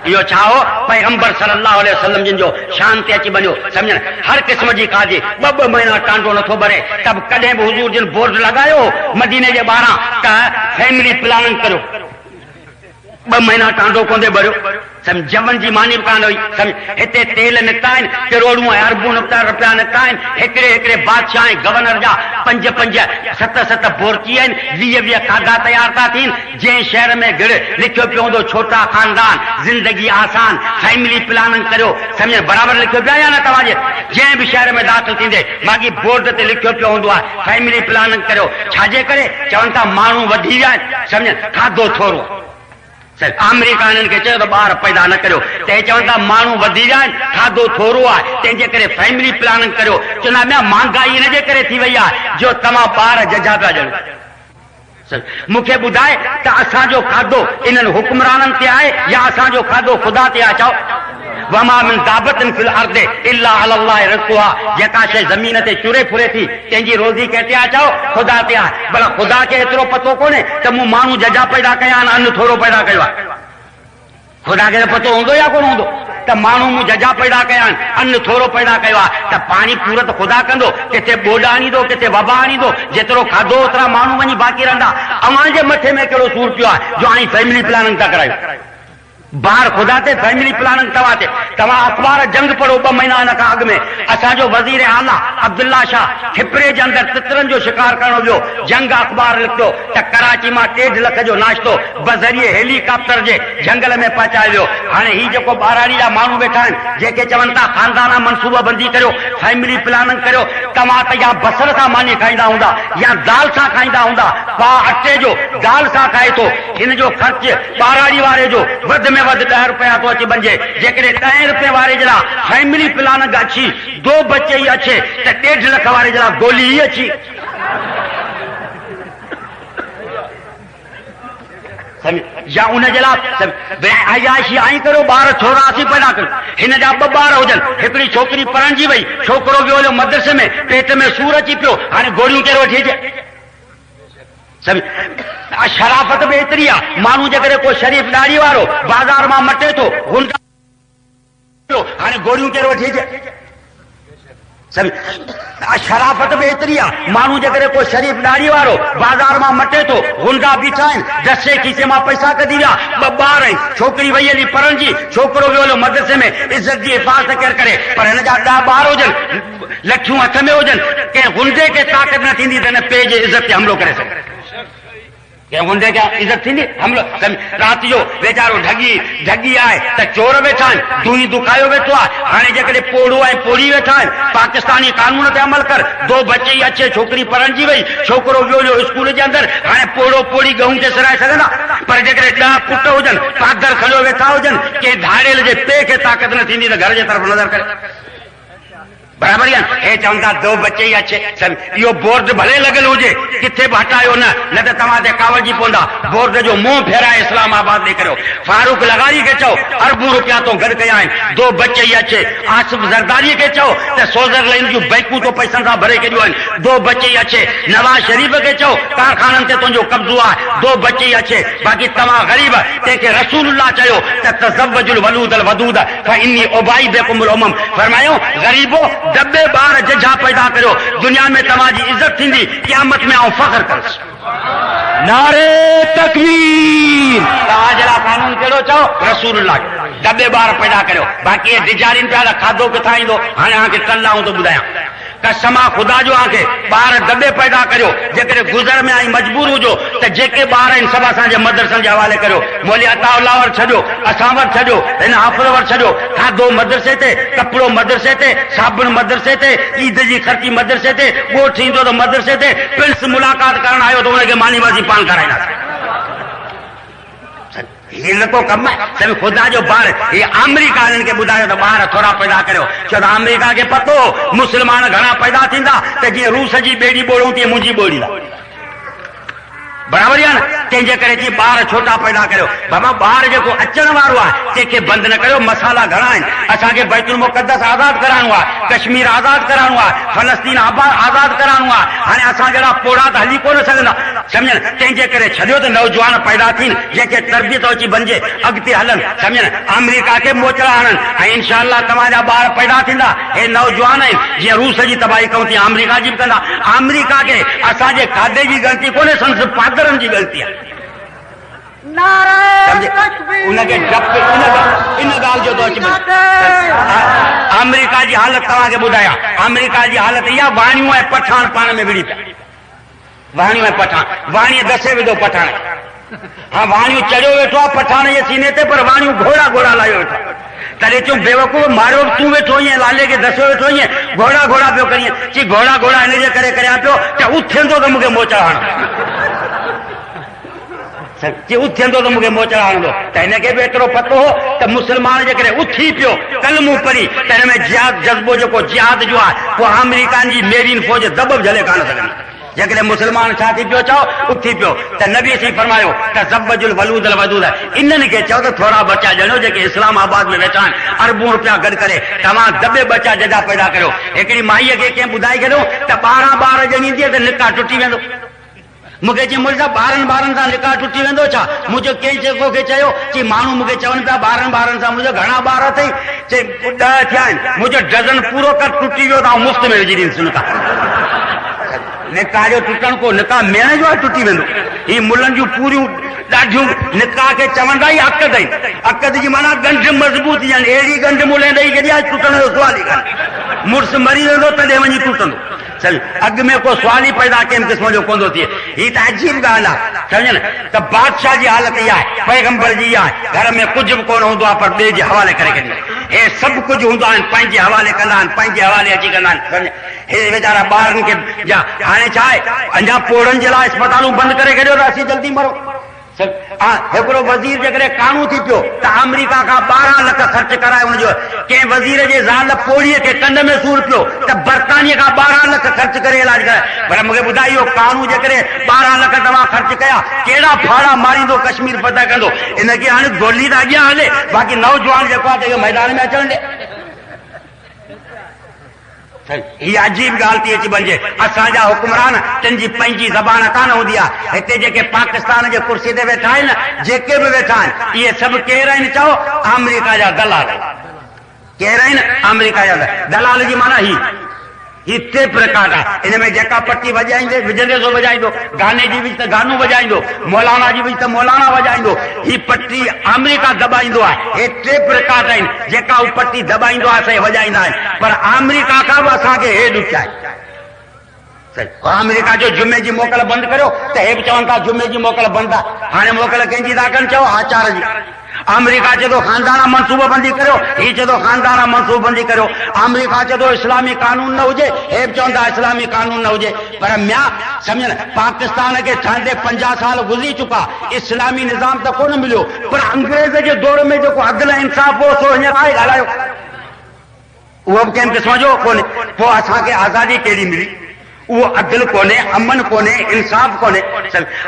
इहो छा हो पैगंबर सल्लल्लाहु अलैहि वसल्लम जिन जो शान ते अची वञो सम्झनि हर क़िस्म जी खाधे 2 महीना टांडो नथो भरे त कॾहिं बि हुज़ूर जिन बोर्ड लॻायो मदीने जे ॿाहिरां त फैमिली प्लानिंग करियो 2 महीना टांडो कोन्हे भरियो जवन जी मानी कान हुई हिते तेल निकिता आहिनि करोड़ूं ऐं अरबूं रुपया निकिता आहिनि हिकिड़े बादशाह ऐं गवर्नर जा 5 7 बोरकी आहिनि 20 खाधा तयार था थियनि जंहिं शहर में गिड़ लिखियो पियो हूंदो छोटा खानदान जिंदगी आसान फैमिली प्लानिंग करियो सम्झ बराबरि लिखियो पियो या न तव्हांजे जंहिं बि शहर में दाख़िल थींदे बाक़ी बोर्ड ते लिखियो पियो हूंदो आहे फैमिली प्लानिंग करियो छाजे करे चवनि था माण्हू वधी विया आहिनि सम्झ खाधो थोरो अमेरिका हिननि खे चयो त ॿार पैदा न करियो त हे चवनि था माण्हू वधी विया आहिनि खाधो थोरो आहे तंहिंजे करे फैमिली प्लानिंग करियो चवंदा ॿिया महांगाई हिनजे करे थी वई आहे जो तव्हां ॿार जजा पिया ॼणो मूंखे ॿुधाए त असांजो खाधो इन्हनि हुकुमराननि ते आहे या असांजो खाधो ख़ुदा ते आहे चओ वमा मिन दाबतिन फिल अर्दि इल्ला अल्लाह रिज़्क़ुहा जेका शइ ज़मीन ते चुरे फुरे थी तंहिंजी रोज़ी कंहिं ते आहे चओ ख़ुदा ते आहे भला ख़ुदा खे एतिरो पतो कोन्हे त मूं माण्हू जजा पैदा कया आहिनि अन्न थोरो पैदा कयो आहे ख़ुदा खे पतो हूंदो या कोन हूंदो त माण्हू मूं जजा पैदा कया आहिनि अन्न थोरो पैदा कयो आहे त पाणी पूरत ख़ुदा कंदो किथे ॿोॾ आणींदो किथे वबा आणींदो जेतिरो खाधो ओतिरा माण्हू वञी बाक़ी रहंदा अव्हां जे मथे में कहिड़ो सूर पियो आहे जो हाणे फैमिली प्लानिंग था करायो बाहर खुदा ते फैमिली प्लानिंग तव्हां अखबार जंग पढ़ो 2 महीना इन खां अॻु में असांजो वज़ीर आला अब्दुल्ला शाह खिपरे जे अंदरि तितरनि जो शिकार करणो वियो जंग अखबार लिखियो त कराची मां 1.5 लख जो नाश्तो बज़रिए हेलीकॉप्टर जे जंगल में पहुचायो वियो। हाणे ही जेको ॿाराड़ी जा माण्हू वेठा आहिनि जेके चवनि था खानदाना मनसूबाबंदी करियो फैमिली प्लानिंग करियो तव्हां त या बसर सां मानी खाईंदा हूंदा या दाल सां खाईंदा हूंदा पा अटे जो दाल सां खाए थो हिन जो ख़र्च ॿाराड़ी वारे जो वधि में वधि 10 रुपया तो अची बंजे जेकॾहिं 10 रुपये वारे जे लाइ फैमिली प्लानिंग अची 2 बच्चे ही अचे त 1.5 लख वारे जे लाइ गोली ही अची या उन जे लाइ अयाशी आई करो ॿार छोरा असीं पैदा कयो हिन जा 2 ॿार हुजनि हिकिड़ी छोकिरी पढ़णजी वई छोकिरो वियो हलियो मदरसे में पेट में सूर अची पियो हाणे गोरियूं केरु वठी अचे शराफ़त बि एतिरी आहे माण्हू जेकॾहिं को शरीफ़ ॾाढ़ी वारो बाज़ार मां मटे थो हाणे गोरियूं केरु वठी अचे शराफ़त बि एतिरी आहे माण्हू जेकॾहिं को शरीफ़ ॾाढ़ी वारो बाज़ार मां मटे थो गुंडा बीठा आहिनि दसे खीसे मां पैसा कढी विया 2 ॿार आहिनि छोकिरी वई हली पढ़ण जी छोकिरो वियो हलियो मदरसे में इज़त जी हिफ़ाज़त केरु करे पर हिन जा 10 ॿार हुजनि लठियूं हथ में हुजनि कंहिं गुंडे खे ताक़त न थींदी त हिन पे जे इज़त ते हमिलो करे सघे कंहिं गुंडे खे इज़त थींदी हमिलो राति जो वेचारो ढगी आहे त चोर वेठा आहिनि दुई दुखायो वेठो आहे हाणे जेकॾहिं पोड़ो ऐं पोड़ी वेठा आहिनि पाकिस्तानी कानून ते अमल कर 2 बच्चे ही अचे छोकिरी पढ़णजी वई छोकिरो वियो हुयो स्कूल जे अंदरि हाणे पोड़ो पोड़ी गहूं खे सिराए सघंदा पर जेकॾहिं 10 पुट हुजनि पादर खलियो वेठा हुजनि कंहिं धाड़ेल जे पे खे ताक़त न थींदी त घर जे तरफ़ नज़र करे बराबरि हे चवंदा 2 बच्चे ही अचे इहो बोर्ड भले लॻल हुजे किथे बि हटायो न त तव्हां ते कावड़जी पवंदा बोर्ड जो मुंहुं फेराए इस्लामाबाद ॾे करियो फारूक लगारी खे चओ अरबूं रुपया तो गॾु कया आहिनि 2 बच्चे ही अचे आसिफ ज़रदारी खे चओ त स्विट्ज़रलैंड जूं बैंकूं तो पैसनि सां भरे छॾियूं आहिनि 2 बच्चे ही अचे नवाज़ शरीफ़ खे चओ कारखाननि ते तुंहिंजो कब्ज़ो आहे 2 बच्चे ही अचे बाक़ी तव्हां ग़रीब तंहिंखे रसूलुल्लाह चयो त तज़व्वजुल वलूदल वदूद फइन्नी उबाई बिकुमुल उमम फरमायो ग़रीबो दबे ॿार जझा पैदा करियो दुनिया में तव्हांजी इज़त थींदी क़यामत में आउं फ़ख्र कंदुसि नारे तकबीर तव्हांजे लाइ कानून कहिड़ो चओ रसूलुल्लाह दबे ॿार पैदा करियो बाक़ी हे डिजारिन पिया खाधो किथां ईंदो हाणे तव्हांखे कल्ह आउं थो ॿुधायां कसम खुदा जो आके ॿार दबे पैदा करियो जेकॾहिं गुज़र में आई मजबूर हुजो त जेके ॿार आहिनि सभु असांजे मदरसनि जे हवाले करियो मौली अताउल्लाह वर छॾियो असां वटि छॾियो हिन हाफ़िज़ वर छॾियो खाधो मदरसे ते कपिड़ो मदरसे ते साबुण मदरसे ते ईद जी ख़र्ची मदरसे ते ॻोठु ईंदो त मदरसे ते प्रिंस मुलाक़ात करणु आयो त हुनखे मानी वासी पाण कराईंदासीं ये न को कम है खुदा जो ॿार ये अमेरिका हिननि खे ॿुधायो त ॿार थोरा पैदा करियो छो त अमेरिका खे पतो मुस्लमान घणा पैदा थींदा त जीअं रूस जी ॿेड़ी ॿोड़ूं तीअं मुंहिंजी ॿोड़ी बराबरि आहे न तंहिंजे करे जी ॿार छोटा पैदा करियो बाबा ॿार जेको अचण वारो आहे तंहिंखे बंदि न करियो मसाला घणा आहिनि असांखे बैतुल मुक़द्दस आज़ादु कराइणो आहे कश्मीर आज़ादु कराइणो आहे फलस्तीन आज़ादु कराइणो आहे हाणे असां जहिड़ा पोड़ा त हली कोन सघंदा सम्झनि तंहिंजे करे छॾियो त नौजवान पैदा थियनि जंहिंखे तरबियत अची बणिजे अॻिते हलनि सम्झनि अमेरिका खे मोचड़ा हणनि ऐं इनशा तव्हांजा ॿार पैदा थींदा हे नौजवान आहिनि जीअं रूस जी तबाही कयूं तीअं अमेरिका जी बि कंदा अमेरिका खे असांजे खाधे जी ग़लती कोन्हे संदसि पादरनि जी ग़लती आहे उनखे इन ॻाल्हि जो थो अची अमेरिका जी हालत तव्हांखे ॿुधायां अमेरिका जी हालत इहा वाणियूं ऐं पठान पाण में विड़ी पिया वाणियूं ऐं पठान वाणीअ दसे विधो पठान हाँ वाणियूं चढ़ियो वेठो आहे पठान जे सीने ते पर वाणियूं घोड़ा घोड़ा लाहियो वेठो तॾहिं चऊं बेवकूफ़ मारियो तूं वेठो ईअं लाले खे दसियो वेठो ईअं घोड़ा घोड़ा पियो करीं चई घोड़ा घोड़ा हिनजे करे करियां पियो त उथंदो त मूंखे मोचड़ हणंदो त मूंखे मोचड़ हणंदो त हिनखे बि एतिरो पतो हो त मुस्लमान जे करे उथी पियो कलमूं पढ़ी त हिन में जिहाद जज़्बो जेको जिहाद जो आहे पोइ अमेरिकन जी मेरीन फौज दॿ बि झले कान सघंदी जेकॾहिं मुस्लमान छा थी पियो चओ उथी पियो त नबी सी फरमायो त ज़ब्बजुल वलूद वदूद इन्हनि खे चओ त थोरा बच्चा ॼणो जेके इस्लामाबाद में वेठा आहिनि अरबूं रुपया गॾु करे तव्हां दॿे बच्चा जॾा पैदा करियो हिकिड़ी माईअ खे कंहिं ॿुधाए छॾियो त 12 ॿार ॼणींदीअ त निकाह टुटी वेंदो मूंखे चई मुंहिंजा 12 ॿारनि सां निकाह टुटी वेंदो छा मुंहिंजो कंहिं जेको खे चयो चई माण्हू मूंखे चवनि पिया 12 ॿारनि सां मुंहिंजा घणा ॿार अथई चई 10 थिया आहिनि मुंहिंजो डज़न पूरो कर टुटी वियो त मुफ़्त में विझी ॾींदुसि निकाह निकाह जो टुटण को निकाह मेण जो टुटी वेंदो ही मुलनि जूं पूरियूं ॾाढियूं निकाह खे चवंदा ई अक़द ई अक़द जी माना गंढ मज़बूत यानी अहिड़ी गंढ मुले ॾेई जॾहिं टुटण जो सुवाल ई कान्हे मुड़ुसु मरी वेंदो तॾहिं वञी टुटंदो चल अॻु में को सुवाल ई पैदा कंहिं क़िस्म जो कोन थो थिए हीअ त अजीब ॻाल्हि आहे सम्झ न त बादशाह जी हालत इहा आहे पैगंबर जी आहे घर में कुझु बि कोन हूंदो आहे पर ॿिए जे हवाले करे कंदा हे सभु कुझु हूंदो आहिनि पंहिंजे हवाले कंदा आहिनि पंहिंजे हवाले अची कंदा आहिनि हे वीचारा ॿारनि खे जा हाणे छा आहे अञा पोड़नि जे लाइ अस्पतालूं बंदि करे छॾियो त असीं जल्दी मरो हिकिड़ो वज़ीर जेकॾहिं कानून थी पियो त अमेरिका खां 12 लख ख़र्च कराए हुनजो कंहिं वज़ीर जे ज़ाल पोड़ीअ खे कंध में सूर पियो त बरतानिया खां 12 लख ख़र्च करे इलाज कराए पर मूंखे ॿुधायो कानून जेकॾहिं 12 लख तव्हां ख़र्च कया कहिड़ा फाड़ा मारींदो कश्मीर फतह कंदो इनखे हाणे गोली त अॻियां हले बाक़ी नौजवान जेको आहे इहो मैदान में अचण ॾे हीअ अजीब ॻाल्हि थी अची वञे असांजा हुकुमरान तिन जी पंहिंजी ज़बान कान हूंदी आहे हिते जेके पाकिस्तान जे कुर्सी ते वेठा आहिनि जेके बि वेठा आहिनि इहे सभु केर आहिनि चओ अमेरिका जा दलाल केर आहिनि अमेरिका जा दलाल जी माना ही टेप रिकॉर्ड आहे इन में जेका पट्टी वॼाईंदे विझंदे सो वॼाईंदो गाने जी विच त गानो वॼाईंदो मौलाना जी विच त मौलाना वॼाईंदो ही पट्टी अमेरिका दॿाईंदो आहे हे टेप रिकॉर्ड आहिनि जेका हू पट्टी दॿाईंदो आहे असां वॼाईंदा आहिनि पर अमेरिका खां बि असांखे हे ॾुख आहे अमेरिका जो जुमे जी मोकल बंदि करियो त हे बि चवनि था जुमे जी मोकल बंदि आहे हाणे मोकल कंहिंजी था कनि चओ आचार जी अमेरिका चए थो ख़ानदाना मनसूबबंदी करियो हीअ चए थो ख़ानदाना मनसूबबंदी करियो अमेरिका चए थो इस्लामी कानून न हुजे हे बि चवंदा इस्लामी कानून न हुजे पर म्या सम्झ न पाकिस्तान खे ठहंदे 50 साल गुज़री चुका इस्लामी निज़ाम त कोन मिलियो पर अंग्रेज़ जे दौर में जेको अदल इंसाफ़ हो सो हींअर आहे ॻाल्हायो उहो बि कंहिं क़िस्म जो कोन्हे पोइ असांखे आज़ादी कहिड़ी मिली वो अदल कोने अमन कोने इंसाफ कोने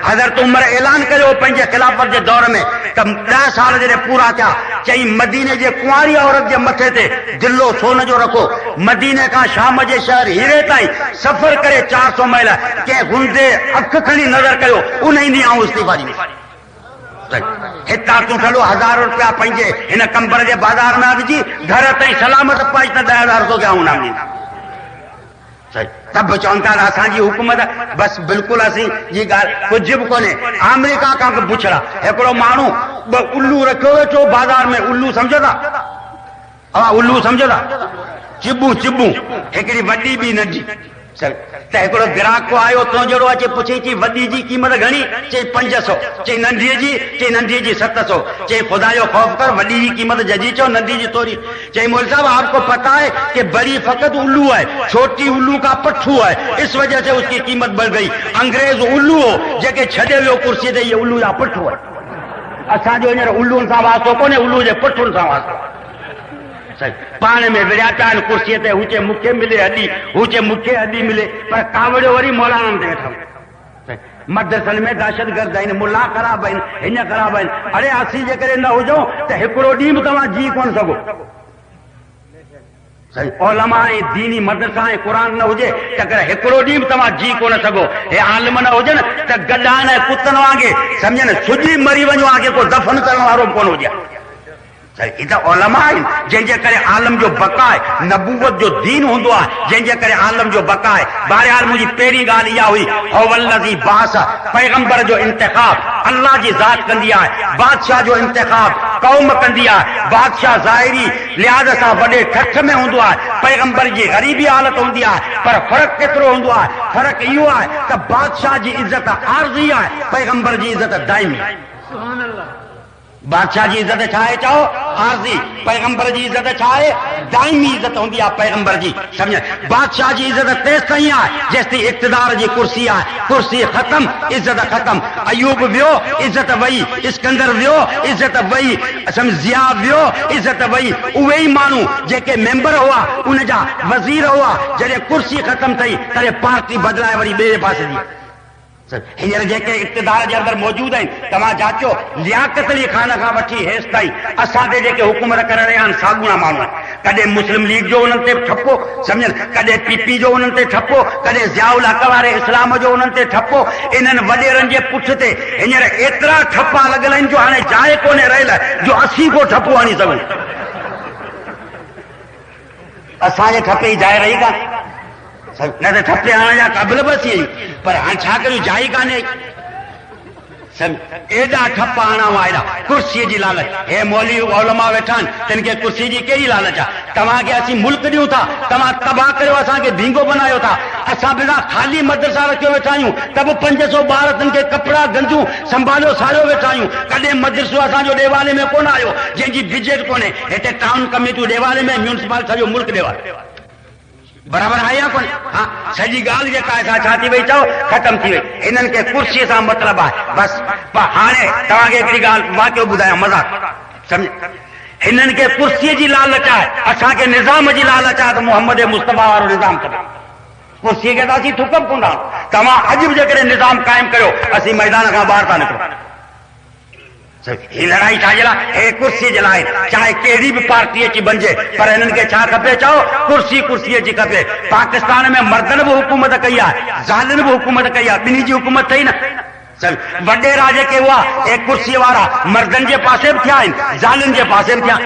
हज़रत उमर ऐलान कयो पंहिंजे खिलाफत जे दौर में त 10 साल जॾहिं पूरा थिया चई मदीने जे कुंवारी औरत जे मथे ते दिलो सोन जो रखो मदीने खां शाम जे शहर हीरे ताईं सफ़र करे 400 मील कंहिं गुंदे अख खणी नज़र कयो उन ईंदी आऊं इस्तीफ़ा ॾींदी हितां तूं थलो 1000 रुपया पंहिंजे हिन कंबर जे बाज़ार में विझी घर ताईं सलामत पाई त 10,000 तो कयां नाम ॾींदा तब चवनि था असांजी हुकूमत बसि बिल्कुलु असीं जी ॻाल्हि कुझु बि कोन्हे अमेरिका खां पुछड़ा हिकिड़ो माण्हू उल्लू रखियो वेठो बाज़ार में उल्लू सम्झो था उल्लू सम्झो था चिबूं हिकिड़ी वॾी बि नंढी त हिकिड़ो ग्राहक आयो तो जहिड़ो अचे पुछे चई वॾी जी क़ीमत घणी चई 500 चई नंढीअ जी 700 चई खुदा जो खौफ कर वॾी जी कीमत जजी चो नंढी जी थोड़ी चई मौलवी साहब आपको पता है कि बड़ी फकत उल्लू है छोटी उल्लू का पट्ठू है इस वजह से उसकी कीमत बढ़ गई अंग्रेज उल्लू हो जेके छॾे वियो कुर्सी ते ये उल्लू जा पट्ठू है असांजो हींअर उल्लूनि सां वास्तो कोन्हे उल्लू जे पट्ठुनि सां वास्तो पाण में विड़िया पिया आहिनि कुर्सीअ ते हू चए मूंखे मिले हॾी हू चए मूंखे हॾी मिले पर कावड़ियो वरी मौलाननि ते वेठा मदरसनि में दहशतगर्द आहिनि मुला ख़राब आहिनि हिन ख़राब आहिनि अड़े असीं जेकॾहिं न हुजूं त हिकिड़ो ॾींहुं बि तव्हां जी कोन सघो ओलमा ऐं दीनी मदरसा ऐं क़ुर न हुजे त हिकिड़ो ॾींहुं बि तव्हां जी कोन सघो हे आलिम न हुजनि त गॾाइण ऐं कुतनि वांगुरु सम्झनि सुजी मरी वञो आहे को दफ़न करण वारो बि कोन हुजे ओलमा आहिनि जंहिंजे करे आलम जो बका आहे नबूवत जो दीन हूंदो आहे जंहिंजे करे आलम जो बका आहे बहरहाल मुंहिंजी पहिरीं ॻाल्हि इहा हुई हुवल्लज़ी बास पैगंबर जो इंतिखाब अल्लाह जी ज़ात कंदी आहे बादशाह जो इंतिखाब क़ौम कंदी आहे बादशाह ज़ाहिरी लिहाज़ सां वॾे ठठ में हूंदो आहे पैगंबर जी ग़रीबी हालत हूंदी आहे पर फ़र्क़ु केतिरो हूंदो आहे फ़र्क़ु इहो आहे त बादशाह जी इज़त आरज़ी आहे पैगंबर जी इज़त दाइमी आहे बादशाह जी इज़त छा आहे चओ आरज़ी पैगंबर जी इज़त छा आहे दाइमी इज़त हूंदी आहे पैगंबर जी सम्झ बादशाह जी इज़त तेसि ताईं आहे जेसिताईं इक़्तिदार जी कुर्सी आहे कुर्सी ख़तम इज़त ख़तम अयूब वियो इज़त वई इस्कंदर वियो इज़त वई सम्झ ज़िया वियो इज़त वई उहे ई माण्हू जेके मेंबर हुआ उन जा वज़ीर हुआ जॾहिं कुर्सी ख़तम थई तॾहिं पार्टी बदिलाए वरी ॿिए पासे जी हींअर जेके इक़्तिदार जे अंदरि मौजूद आहिनि तव्हां जाचो लियाकत अली खान खां वठी हेसि ताईं असां ते जेके हुकूमत करे रहिया आहिनि साॻूणा माण्हू आहिनि कॾहिं मुस्लिम लीग जो उन्हनि ते ठपो सम्झनि कॾहिं पीपी जो उन्हनि ते ठपो कॾहिं ज़ियाउल हक़ वारे इस्लाम जो उन्हनि ते ठपो इन्हनि वॾेरनि जे पुठ ते हींअर एतिरा ठपा लॻल आहिनि जो हाणे जाइ कोन्हे रहियल जो असीं को ठपो हणी सघूं असांजे ठपे जी जाइ रही कान न त ठपे हणण जा क़ाबिल बि अची पर हाणे छा करियूं जाइ कान्हे एॾा ठप आणा वायरा कुर्सीअ जी लालच। हे मौलवी उलमा वेठा आहिनि, तिन खे कुर्सी जी कहिड़ी लालच आहे? तव्हांखे असीं मुल्क ॾियूं था, तव्हां तबाह करियो, असांखे भींगो बनायो था। असां बिना ख़ाली मदरसा रखियो वेठा आहियूं, त बि 500 ॿार तिन खे कपिड़ा गंजूं संभालियो सारियो वेठा आहियूं। कॾहिं मदरसो असांजो ॾेवाले में कोन आयो जंहिंजी बिजेट कोन्हे। हिते टाउन कमेटियूं ॾेवाले में, म्यूनिसिपल सॼो मुल्क ॾेवाले बराबरि आहे या कोन्हे? हा, सॼी ॻाल्हि जेका आहे छा थी वई चओ, ख़तम थी वई। हिननि खे कुर्सीअ सां मतिलबु आहे बसि। हाणे तव्हांखे हिकिड़ी ॻाल्हि वाक़ियो ॿुधायां, मज़ाक सम्झ। हिननि खे कुर्सीअ जी लालच आहे, असांखे निज़ाम जी लालच आहे त मोहम्मद मुस्तफ़ा वारो निज़ाम कयो। कुर्सीअ खे त असीं थुकब कोन था। तव्हां अॼु बि जेकॾहिं निज़ाम क़ाइमु कयो, असीं मैदान खां ॿाहिरि था निकिरूं। ही लड़ाई छाजे लाइ? हे कुर्सी जे लाइ। चाहे कहिड़ी बि पार्टी अची बणिजे, पर हिननि खे छा खपे चओ? कुर्सी कुर्सीअ जी खपे। पाकिस्तान में मर्दनि बि हुकूमत कई आहे, ज़ालनि बि हुकूमत कई आहे, ॿिन्ही जी हुकूमत अथई न। वॾेरा जेके हुआ हे कुर्सीअ वारा मर्दनि जे पासे बि थिया आहिनि, ज़ालनि जे पासे बि थिया,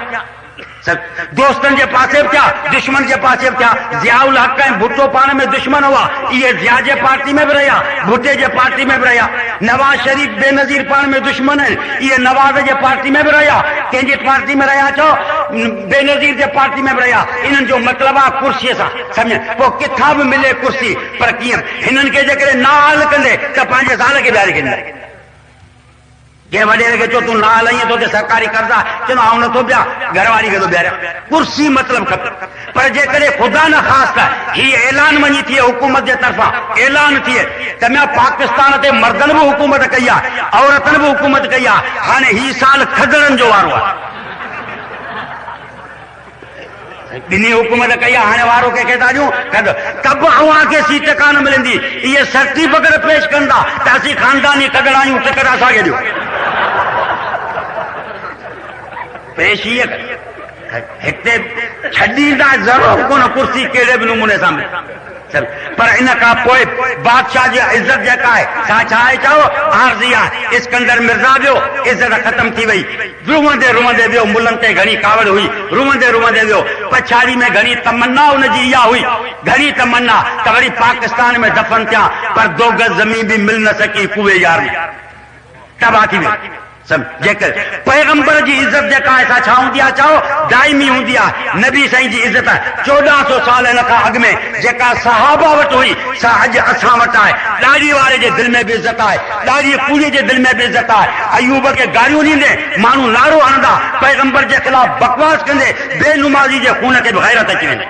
दोस्तनि जे पासे बि थिया, दुश्मन जे पासे बि थिया। ज़ियाउल हक़ ऐं भुट्टो पाण में दुश्मन हुआ, इहे ज़िया जे पार्टी में बि रहिया, भुट्टे जे पार्टी में बि रहिया। नवाज़ शरीफ बेनज़ीर पाण में दुश्मन आहिनि, इहे नवाज़ जे पार्टी में बि रहिया। कंहिंजी पार्टी में रहिया चओ? बेनज़ीर जे पार्टी में बि रहिया। इन्हनि जो मतिलबु आहे कुर्सीअ सां, सम्झ। पोइ किथां बि मिले कुर्सी, पर कीअं? हिननि खे जेकॾहिं ना हल कंदे त पंहिंजे ज़ाल खे ॿियारे कंदे। कंहिं वॾेरे खे चओ तूं ना हलाईं तो सरकारी कर्जा, चवंदो आउं नथो ॿिया, घरवारी खे थो ॿियारियां। कुर्सी मतिलबु खपे। पर जेकॾहिं ख़ुदा न ख़ासि त हीउ ऐलान वञी थिए हुकूमत जे तरफ़ां, ऐलान थिए त मैं पाकिस्तान ते मर्दनि बि हुकूमत कई आहे, औरतनि बि हुकूमत कई आहे। हाणे हीउ साल खदड़नि जो वारो आहे। ॿिन्ही हुकूमत कई आहे, हाणे वारो कंहिंखे था ॾियूं? तब अव्हां खे सीट कान मिलंदी। इहे सर्टिफिकेट पेश कंदा त असीं ख़ानदानी खदड़ आहियूं, टिकट असांखे ॾियो। पेश इहे हिते छॾींदा ज़रूरु कोन कुर्सी कहिड़े बि नमूने सां। पर इन खां पोइ बादशाह जी इज़त जेका आहे छा आहे चओ? आरज़ी आहे। इस्कंदर मिर्ज़ा वियो, इज़त ख़तम थी वई। रुमंदे रुमंदे वियो, मुलनि ते घणी कावड़ हुई, रुमंदे रुमंदे वियो। पछाड़ी में घणी तमन्ना हुनजी इहा हुई, घणी तमन्ना त वरी पाकिस्तान में दफ़न थिया, पर 2 गज़ ज़मीन बि मिल न सकी। कुए यार में तबाह थी वई। जेकर पैगंबर जी इज़त जेका आहे छा हूंदी आहे चओ? दाइमी हूंदी आहे। नबी साईं जी इज़त 1400 साल हिन खां अॻु में जेका सहाबा वटि हुई, सा अॼु असां वटि आहे। ॾाढ़ी वारे जे दिलि में बि इज़त आहे, ॾाढ़ी पूरी जे दिलि में बि इज़त आहे। अयूब खे गारियूं ॾींदे माण्हू नारो हणंदा, पैगंबर जे ख़िलाफ़ बकवास कंदे बेनुमाज़ी जे खून खे बि गैरत अची वेंदी।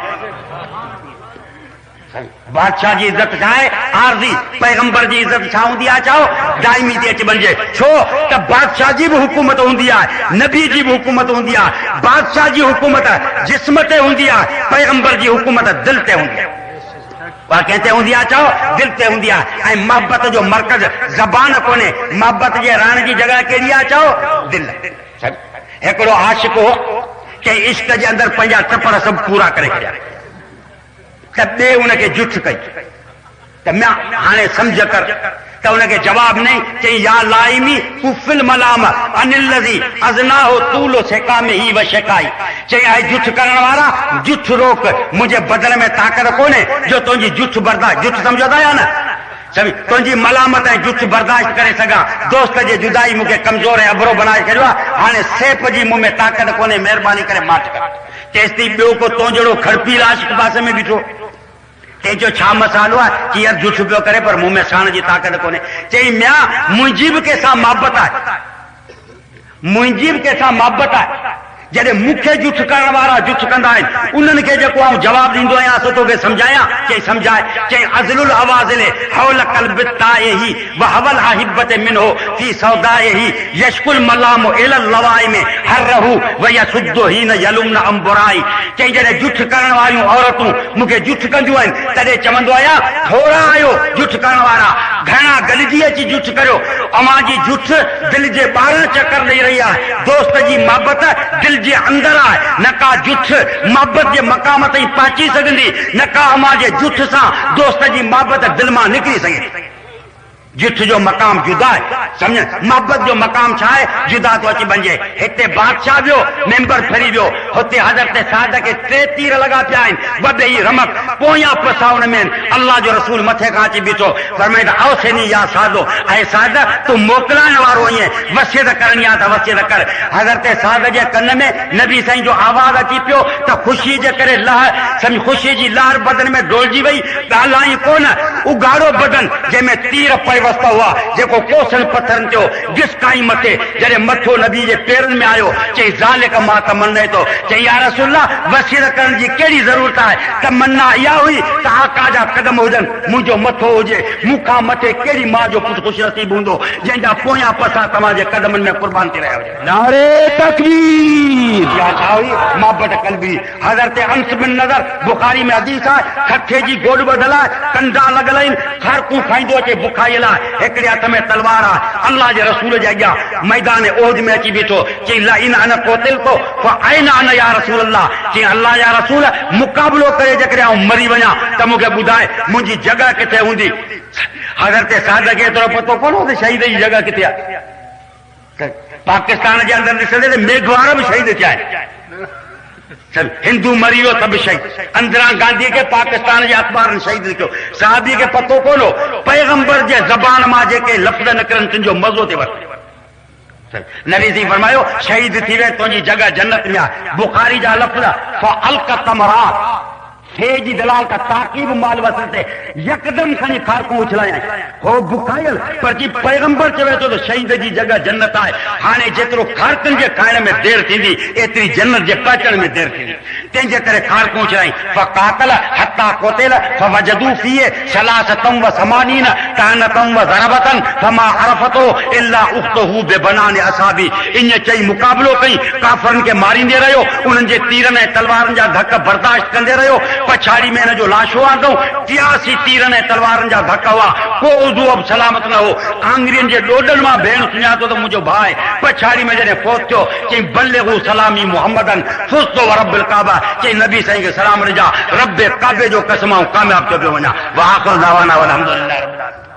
बादशाह जी इज़त छा आहे? आरज़ी। पैगंबर जी इज़त छा हूंदी आहे चओ? दाइमी थी अची वञिजे। छो त बादशाह जी बि हुकूमत हूंदी आहे, नबी जी बि हुकूमत हूंदी आहे। बादशाह जी हुकूमत जिस्म ते हूंदी आहे, पैगंबर जी हुकूमत दिलि ते हूंदी आहे। कंहिं ते हूंदी आहे चओ? दिलि ते हूंदी आहे। ऐं मोहबत जो मर्कज़ ज़बान कोन्हे, मोहबत जे रहण जी जॻह कहिड़ी आहे चओ? दिलि। हिकिड़ो आशिक़ हो, कंहिं इश्क जे अंदरि पंहिंजा टपड़ सभु पूरा करे छॾिया, त ॿिए हुनखे जुठ कई त मैं हाणे सम्झ कर त हुनखे जवाब नहीं। चई या लाइमी कुफिल मलाम अनिल लज़ी अज़नाहो तूलो सेका में ही व शिकाई। चई आई जुठ करण वारा, जुठ रोक, मुझे बदल में ताकत कोन्हे जो तुंहिंजी जुठ बर्दाश्त, जुठ सम्झो था या न? सभी तुंहिंजी मलामत ऐं जुठ बर्दाश्त करे सघां। दोस्त जे जुदाई मूंखे कमज़ोर ऐं अबरो बनाए छॾियो आहे। हाणे सेप जी मूं में ताकत कोन्हे, महिरबानी करे माठ कर। तेसिताईं ॿियो को तो जहिड़ो खड़पी आशिक़ पासे में बीठो, तंहिंजो छा मसालो आहे? कि यार जुठ पियो करे पर मुंह में साण जी ताक़त कोन्हे। चई म्या मुंहिंजी बि कंहिंसां मोहबत आहे, मुंहिंजी बि कंहिंसां मोहबत आहे। जॾहिं मूंखे जुठ करण वारा जुठ कंदा आहिनि, उन्हनि खे जेको आउं जवाबु ॾींदो आहियां सो तोखे सम्झायां। चई सम्झाए। चई अज़लुल आवाज़िले हौल क़ल्बि ताइही व हवल आहिबत मिनहो फी सौदाइही यशकुल मलाम इलल लवाइ में हर रहू व यसुद्दो ही न यलुम न अंबुराई। चई जॾहिं जुठ करण वारियूं औरतूं मूंखे जुठ कंदियूं आहिनि, तॾहिं चवंदो आहियां थोरा आहियो जुठ करण वारा, घणा गॾिजी अची जुठ करियो। अवां जी जुठ दिलि जे 12 चकर ॾेई रही आहे। दोस्त जी मोहबत दिलि जे अंदर आहे। न का जुठ मोहबत जे मक़ाम ताईं पहुची सघंदी, न का अमां जे जुठ सां दोस्त जी मोहबत दिलि मां निकिरी सघे। जिठ जो मकाम जुदा है, समझ मोहब्बत जो मकाम छा है जुदा तो अची बंजे। हिते बादशाह वियो, मेंबर फिरी वियो, हुते हज़रत साद के 3 तीर लगा पिया आहिनि, वॾे ई रमक पोयां पसा हुन में अल्लाह जो रसूल मथे खां अची बीठो, फरमाईंदा औसेनी या सादो, ऐं साद तूं मोकिलाइण वारो आहीं, वसियत करणी आहे त वसियत कर। हज़रत साद जे कन में नबी साईं जो आवाज़ अची पियो त ख़ुशी जे करे सम्झ ख़ुशी जी लहर बदन में डोलजी वई, ॻाल्हाई कोन, उघाड़ो बदन जंहिंमें तीर पए वस्ता हुआ, जेको कोसनि पत्थरनि थियो घिसकाई मथे, जॾहिं मथो नबी जे पेरनि में आयो, चई ज़ालिक मां तमन्ने थो, चई या रसूल अल्लाह वसीयत करण जी कहिड़ी ज़रूरत आहे, तमन्ना इहा हुई त आका जा कदम हुजनि, मुंहिंजो मथो हुजे, मूंखां मथे कहिड़ी मां जो पुटु ख़ुशि नसीब हूंदो जंहिंजा पोयां पसा तव्हांजे कदमनि में कुर्बान थी रहिया हुजनि। नारे तकबीर। या छा हुई मोहब्बत कल्बी। हज़रत अंस बिन नज़र बुखारी में हदीस आहे, खखे जी गोॾ ॿधल आहे, कंधा लॻल आहिनि, ख़रकूं खाईंदो अचे बुखायल आहे, हिकिड़े हथ में तलवार आहे, अल्लाह जे रसूल जे अॻियां मैदान ओहद में अची बीठो, चई ला इन अन कोतिल तो फ़अैन अन या रसूल अल्लाह, चई अल्लाह जा रसूल मुक़ाबिलो करे जेकॾहिं आउं मरी वञा त मूंखे ॿुधाए मुंहिंजी जॻह किथे हूंदी। हज़रत साद खे एतिरो पतो कोन हो त शहीद जी जॻह किथे आहे। पाकिस्तान जे अंदरि ॾिसंदे त मेघवार बि शहीद थिया आहिनि, हिंदू मरी वियो सभु शहीद, इंदिरा गांधी के पाकिस्तान जे अखबारनि शहीद लिखियो, साहबी खे पतो कोन हो, पैगंबर जे ज़बान मां जेके लफ़्ज़ निकिरनि तुंहिंजो मज़ो थी वठे। नबी जी फरमायो शहीद थी वे तुंहिंजी जॻह जन्नत में आहे। बुखारी जा लफ़्ज़ फ़अल्क़ तमरात थे जी दलाल का ताकीब माल वसल ते यकदम खणी ख़ारकूं उछलाया, हो बुखायल पर जी पैगंबर चवे तो शहीद जी जगह जन्नत आहे। हाणे जेतिरो ख़ारकनि जे खाइण में देर थींदी एतिरी जन्नत जे पचण में देर थींदी, तंहिंजे करे ख़ारकूं उछलाई। फ़क़ातल हत्ता क़ुतिल फ़वजदू फ़ीहि सलासतम व समानीन तानतम व ज़रबतन फ़मा अरफ़तो इल्ला उख़्तहू बिबनान असाबी। इन चई मुक़ाबिलो कई, काफ़रनि खे मारींदे रहियो, उन्हनि जे तीरनि ऐं तलवारनि जा धक बर्दाश्त कंदे रहियो, पछाड़ी में हिन जो लाशो आंदो, 83 तीरनि ऐं तलवारनि जा धक हुआ, को उज़ू अब सलामत न हो। आंगरियुनि जे ॾोॾनि मां भेण सुञातो त मुंहिंजो भाउ आहे। पछाड़ी में जॾहिं फ़ौत थियो चई बल्लिगू सलामी मुहम्मदन फुज़्तु व रब्बिल काबा, चई नबी साईं खे सलाम ॾिजा, रब काबे जो कसम कामयाब थियो पियो वञा। व आख़िर दावाना वल हम्दुलिल्लाह रब्बिल आलमीन।